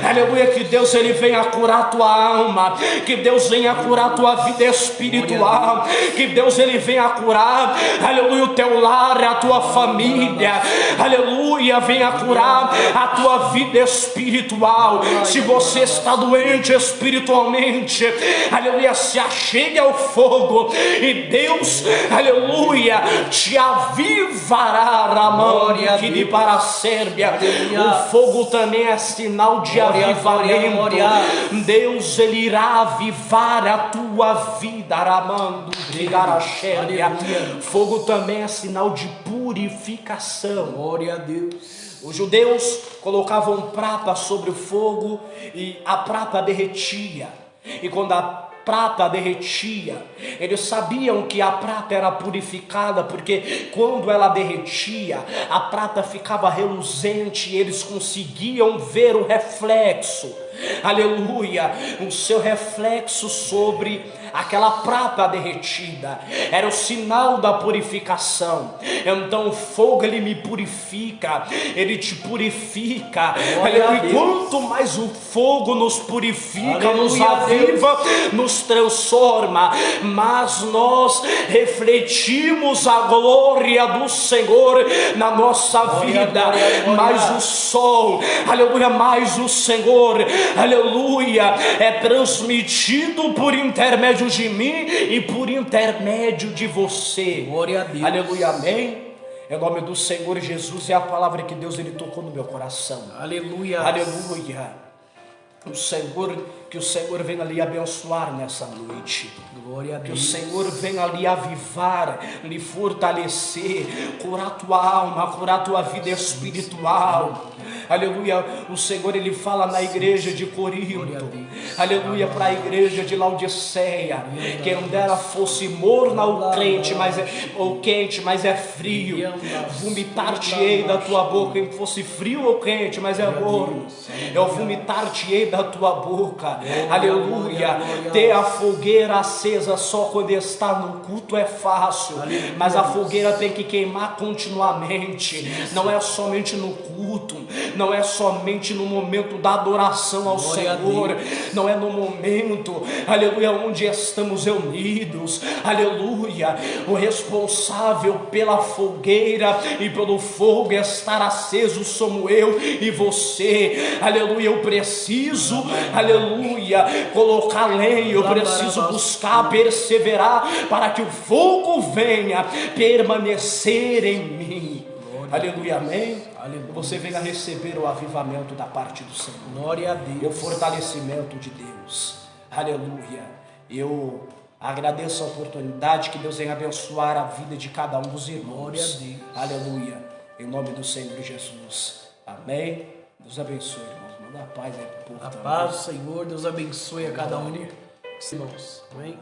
Speaker 1: aleluia, que Deus ele venha curar a tua alma, que Deus venha curar a tua vida espiritual, que Deus ele venha curar, aleluia, o teu lar, a tua família, aleluia, venha curar a tua vida espiritual. Se você está doente espiritualmente, aleluia, se achegue ao fogo e Deus, aleluia, te avivará, Ramão, que lhe para a Sérbia. O fogo também é sinal de avivamento. Deus ele irá avivar a tua vida, Ramando, fogo também é sinal de purificação.
Speaker 2: Glória a Deus.
Speaker 1: Os judeus colocavam prata sobre o fogo e a prata derretia. E quando a prata derretia, eles sabiam que a prata era purificada, porque quando ela derretia, a prata ficava reluzente e eles conseguiam ver o reflexo, aleluia, o seu reflexo sobre aquela prata derretida. Era o sinal da purificação. Então o fogo ele me purifica, ele te purifica, aleluia. Quanto mais o fogo nos purifica, aleluia, nos aviva, nos transforma, mas nós refletimos a glória do Senhor na nossa vida. Mais o sol, aleluia, mais o Senhor, aleluia, é transmitido por intermédio de mim e por intermédio de você.
Speaker 2: Glória a Deus.
Speaker 1: Aleluia, amém. Em nome do Senhor Jesus, é a palavra que Deus ele tocou no meu coração.
Speaker 2: Aleluia.
Speaker 1: Aleluia. Que o Senhor venha ali abençoar nessa noite.
Speaker 2: Glória a Deus.
Speaker 1: Que o Senhor venha ali avivar, lhe fortalecer, curar tua alma, curar tua vida espiritual. Aleluia. O Senhor ele fala na igreja de Corinto, aleluia, para a igreja de Laodiceia: quem dera fosse morna ou quente, mas é frio, vomitar-te-ei da tua boca. Quem fosse frio ou quente, mas é morno, eu vomitar-te-ei da tua boca. Aleluia. Ter a fogueira acesa só quando está no culto é fácil, mas a fogueira tem que queimar continuamente. Não é somente no culto, não é somente no momento da adoração ao Senhor, não é no momento, aleluia, onde estamos reunidos, aleluia. O responsável pela fogueira e pelo fogo estar aceso somos eu e você, aleluia. Eu preciso, aleluia, colocar lenha, eu preciso buscar, perseverar, para que o fogo venha permanecer em mim. Aleluia, amém. Aleluia. Você venha receber o avivamento da parte do Senhor.
Speaker 2: Glória a Deus.
Speaker 1: O fortalecimento de Deus. Aleluia. Eu agradeço a oportunidade, que Deus venha abençoar a vida de cada um dos irmãos.
Speaker 2: Glória a Deus.
Speaker 1: Aleluia. Em nome do Senhor Jesus. Amém. Deus abençoe, irmãos. Manda a paz aí pro povo.
Speaker 2: A paz do Senhor, Deus abençoe a cada um. Irmãos. Amém.